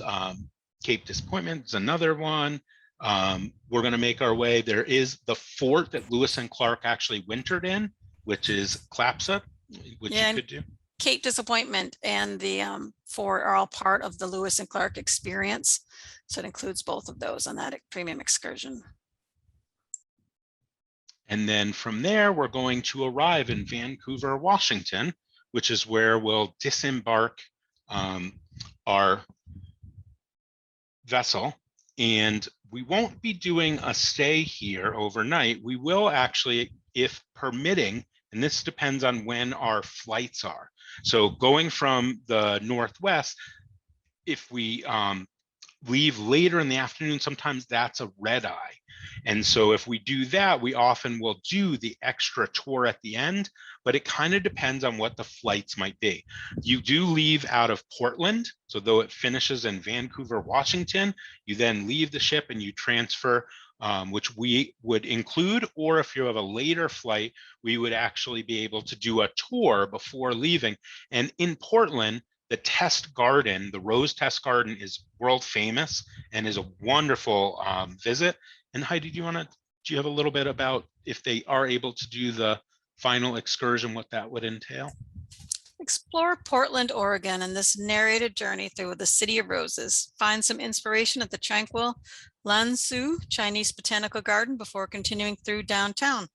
Cape Disappointment is another one. We're going to make our way. There is the fort that Lewis and Clark actually wintered in, which is Clapsa, which you could do. Cape Disappointment and the fort are all part of the Lewis and Clark experience. So it includes both of those on that premium excursion. And then from there, we're going to arrive in Vancouver, Washington, which is where we'll disembark our vessel. And we won't be doing a stay here overnight. We will actually, if permitting, and this depends on when our flights are. So going from the Northwest, if we leave later in the afternoon, sometimes that's a red eye. And so if we do that, we often will do the extra tour at the end, but it kind of depends on what the flights might be. You do leave out of Portland. So though it finishes in Vancouver, Washington, you then leave the ship and you transfer, which we would include, or if you have a later flight, we would actually be able to do a tour before leaving. And in Portland, the test garden, the Rose Test Garden, is world famous and is a wonderful visit. And Heidi, do you have a little bit about if they are able to do the final excursion, what that would entail? Explore Portland, Oregon, and this narrated journey through the City of Roses. Find some inspiration at the tranquil Lansu Chinese Botanical Garden before continuing through downtown.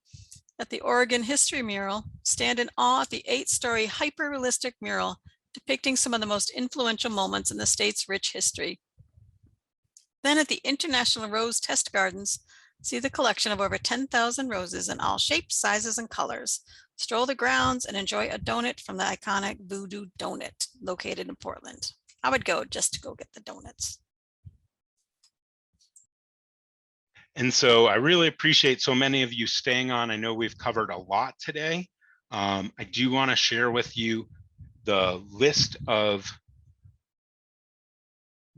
At the Oregon History Mural, stand in awe at the 8-story hyper-realistic mural depicting some of the most influential moments in the state's rich history. Then at the International Rose Test Gardens, see the collection of over 10,000 roses in all shapes, sizes, and colors. Stroll the grounds and enjoy a donut from the iconic Voodoo Donut located in Portland. I would go just to go get the donuts. And so I really appreciate so many of you staying on. I know we've covered a lot today. I do want to share with you the list of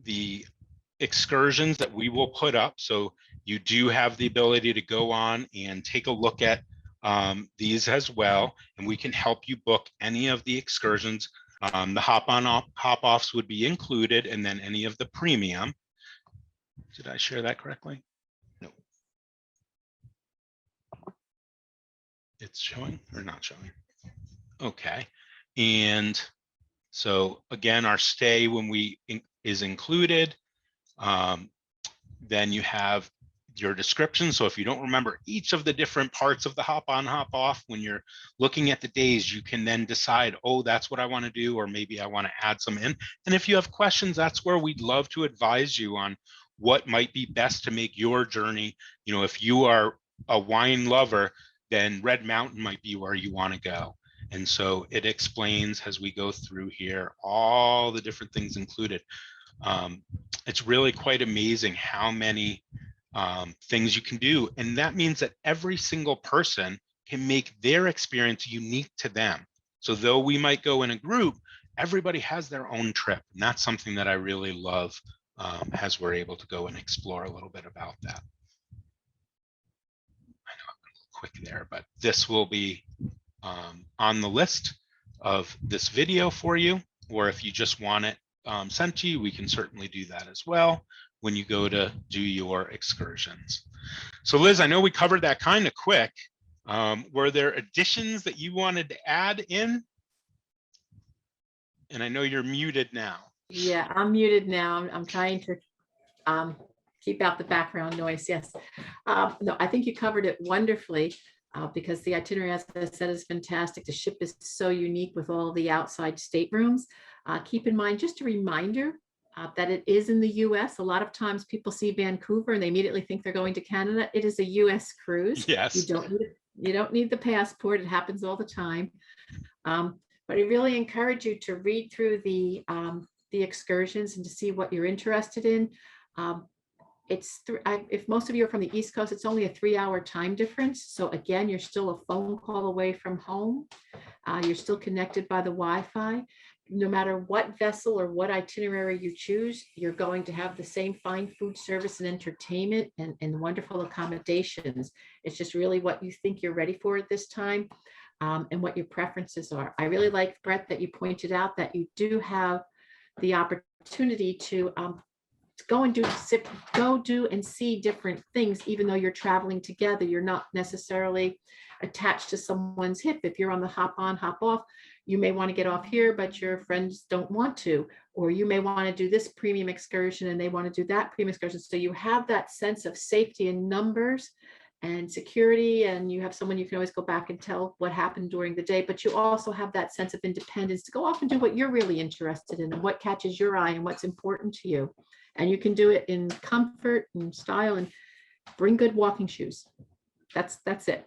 the excursions that we will put up. So you do have the ability to go on and take a look at these as well, and we can help you book any of the excursions. The hop-offs would be included, and then any of the premium. Did I share that correctly? No. It's showing or not showing? Okay. And so again, our stay when is included. Then you have your description. So if you don't remember each of the different parts of the hop on, hop off, when you're looking at the days, you can then decide, oh, that's what I want to do, or maybe I want to add some in. And if you have questions, that's where we'd love to advise you on what might be best to make your journey. You know, if you are a wine lover, then Red Mountain might be where you want to go. And so it explains as we go through here, all the different things included. It's really quite amazing how many things you can do. And that means that every single person can make their experience unique to them. So though we might go in a group, everybody has their own trip. And that's something that I really love as we're able to go and explore a little bit about that. I know I'm a little quick there, but this will be on the list of this video for you, or if you just want it sent to you, we can certainly do that as well when you go to do your excursions. So Liz, I know we covered that kind of quick. Were there additions that you wanted to add in? And I know you're muted now. Yeah, I'm muted now. I'm trying to keep out the background noise. Yes. No, I think you covered it wonderfully. Because the itinerary, as I said, is fantastic. The ship is so unique with all the outside staterooms. Keep in mind, just a reminder that it is in the US. A lot of times people see Vancouver and they immediately think they're going to Canada. It is a US cruise. Yes. You don't need the passport. It happens all the time. But I really encourage you to read through the excursions and to see what you're interested in. If most of you are from the East Coast, it's only a 3-hour time difference. So again, you're still a phone call away from home. You're still connected by the Wi-Fi. No matter what vessel or what itinerary you choose, you're going to have the same fine food service and entertainment and wonderful accommodations. It's just really what you think you're ready for at this time and what your preferences are. I really like, Brett, that you pointed out that you do have the opportunity to go do and see different things. Even though you're traveling together, you're not necessarily attached to someone's hip. If you're on the hop on, hop off, you may want to get off here, but your friends don't want to, or you may want to do this premium excursion and they want to do that premium excursion. So you have that sense of safety in numbers and security, and you have someone you can always go back and tell what happened during the day, but you also have that sense of independence to go off and do what you're really interested in and what catches your eye and what's important to you. And you can do it in comfort and style, and bring good walking shoes. That's it.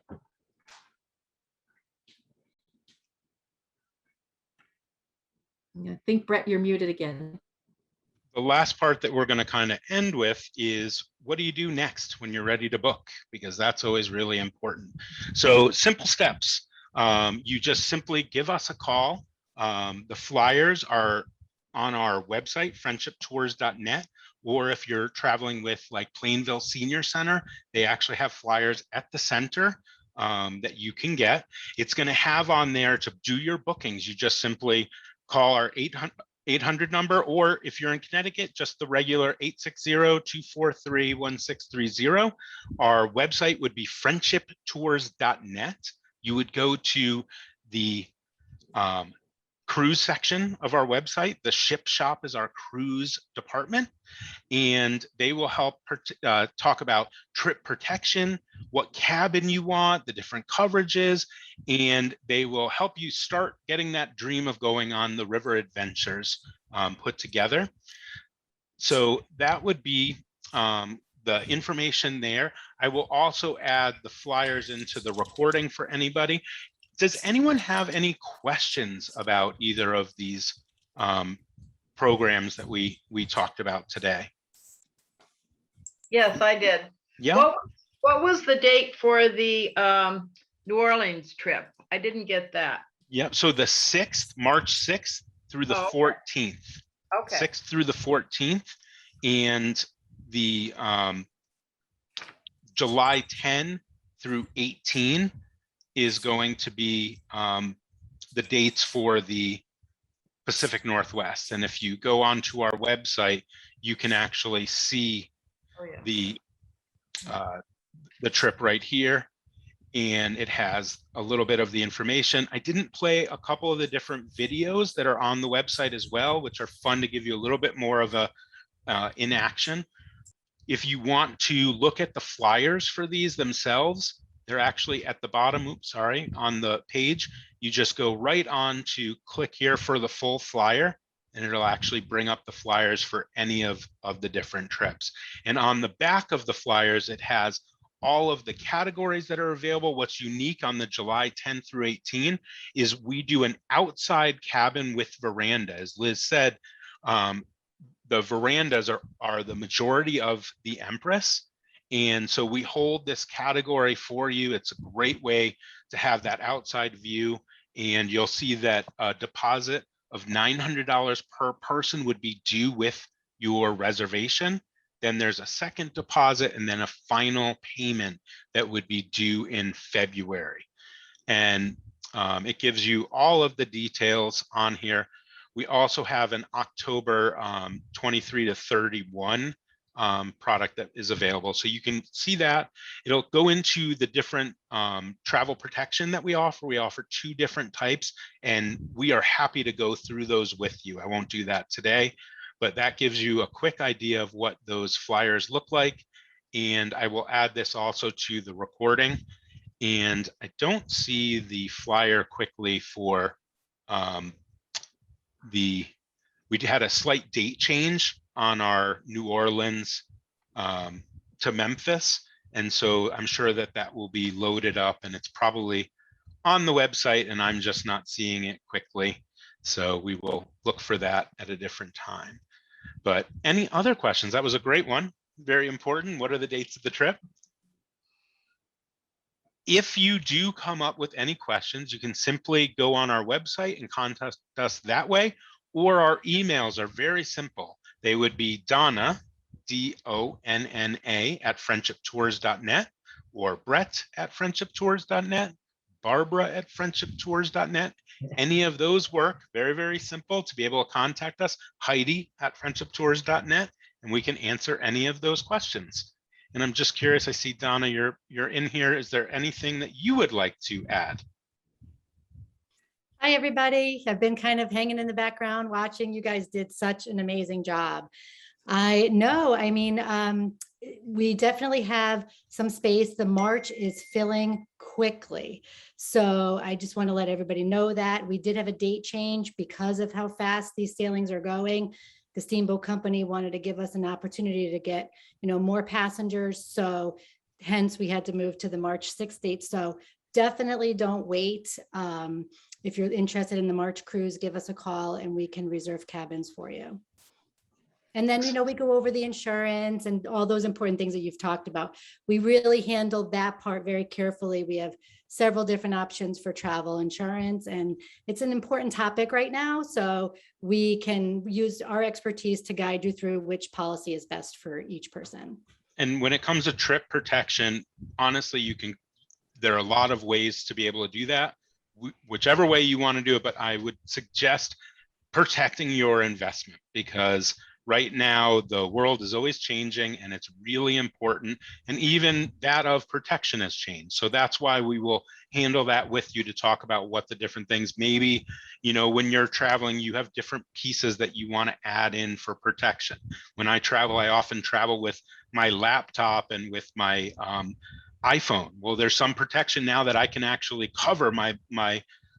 I think, Brett, you're muted again. the last part that we're going to kind of end with is, what do you do next when you're ready to book? Because that's always really important. So simple steps. You just simply give us a call. The flyers are on our website, friendshiptours.net, or if you're traveling with like Plainville Senior Center, they actually have flyers at the center that you can get. It's going to have on there to do your bookings. You just simply call our 800 number, or if you're in Connecticut, just the regular 860-243-1630. Our website would be friendshiptours.net. You would go to the cruise section of our website. The ship shop is our cruise department, and they will help talk about trip protection, what cabin you want, the different coverages, and they will help you start getting that dream of going on the river adventures put together. So that would be the information there. I will also add the flyers into the recording for anybody. Does anyone have any questions about either of these programs that we talked about today? Yes, I did. Yeah. What was the date for the New Orleans trip? I didn't get that. Yeah. So the 6th, March 6th through the 14th. Okay. 6th through the 14th, and the July 10 through 18 is going to be the dates for the Pacific Northwest. And if you go onto our website, you can actually see the trip right here, and it has a little bit of the information. I didn't play a couple of the different videos that are on the website as well, which are fun to give you a little bit more of a in action. If you want to look at the flyers for these themselves, they're actually at the bottom, on the page. You just go right on to click here for the full flyer, and it'll actually bring up the flyers for any of the different trips. And on the back of the flyers, it has all of the categories that are available. What's unique on the July 10 through 18 is we do an outside cabin with veranda. As Liz said, the verandas are the majority of the Empress. And so we hold this category for you. It's a great way to have that outside view. And you'll see that a deposit of $900 per person would be due with your reservation. Then there's a second deposit, and then a final payment that would be due in February. And it gives you all of the details on here. We also have an October 23 to 31 product that is available. So you can see that. It'll go into the different travel protection that we offer. We offer 2 different types, and we are happy to go through those with you. I won't do that today, but that gives you a quick idea of what those flyers look like. And I will add this also to the recording. And I don't see the flyer quickly for we had a slight date change on our New Orleans to Memphis. And so I'm sure that that will be loaded up, and it's probably on the website, and I'm just not seeing it quickly. So we will look for that at a different time. But any other questions? That was a great one. Very important. What are the dates of the trip? If you do come up with any questions, you can simply go on our website and contact us that way, or our emails are very simple. They would be Donna, D-O-N-N-A at friendshiptours.net, or Brett at friendshiptours.net, Barbara at friendshiptours.net. Any of those work. Very, very simple to be able to contact us. Heidi at friendshiptours.net, and we can answer any of those questions. And I'm just curious, I see Donna, you're in here. Is there anything that you would like to add? Hi, everybody. I've been kind of hanging in the background watching. You guys did such an amazing job. I know, I mean, we definitely have some space. The March is filling quickly. So I just want to let everybody know that we did have a date change because of how fast these sailings are going. The steamboat company wanted to give us an opportunity to get, more passengers. So hence we had to move to the March 6th date. So definitely don't wait. If you're interested in the March cruise, give us a call and we can reserve cabins for you. And then, you know, we go over the insurance and all those important things that you've talked about. We really handled that part very carefully. We have several different options for travel insurance, and it's an important topic right now. So we can use our expertise to guide you through which policy is best for each person. And when it comes to trip protection, honestly, there are a lot of ways to be able to do that, whichever way you want to do it. But I would suggest protecting your investment, because right now the world is always changing and it's really important. And even that of protection has changed. So that's why we will handle that with you to talk about what the different things, maybe, you know, when you're traveling, you have different pieces that you want to add in for protection. When I travel, I often travel with my laptop and with my iPhone. Well, there's some protection now that I can actually cover my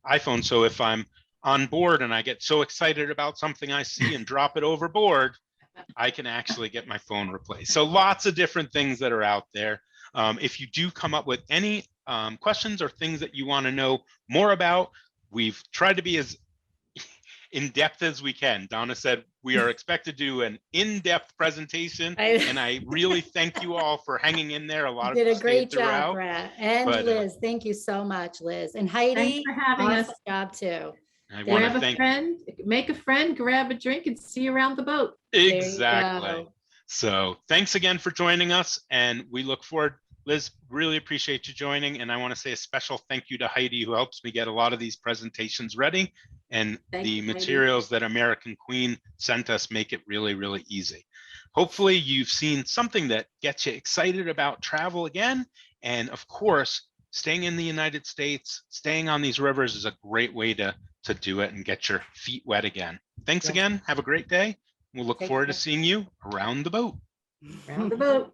iPhone. So if I'm on board and I get so excited about something I see and drop it overboard, I can actually get my phone replaced. So lots of different things that are out there. If you do come up with any questions or things that you want to know more about, we've tried to be as in-depth as we can. Donna said we are expected to do an in-depth presentation, and I really thank you all for hanging in there. A lot You of did you a great stayed throughout. job, Brett. And but, Liz, thank you so much, Liz. And Heidi, Thanks for having us. awesome job too. I want Grab to a thank friend, make a friend, grab a drink, and see you around the boat. There you exactly. go. So thanks again for joining us, and we look forward. Liz, really appreciate you joining, and I want to say a special thank you to Heidi, who helps me get a lot of these presentations ready, and Thank the you, Heidi. materials that American Queen sent us make it really, really easy. Hopefully you've seen something that gets you excited about travel again, and of course, staying in the United States, staying on these rivers is a great way to do it and get your feet wet again. Thanks Yes. again. Have a great day. We'll look Take forward to care. seeing you around the boat. Around the boat.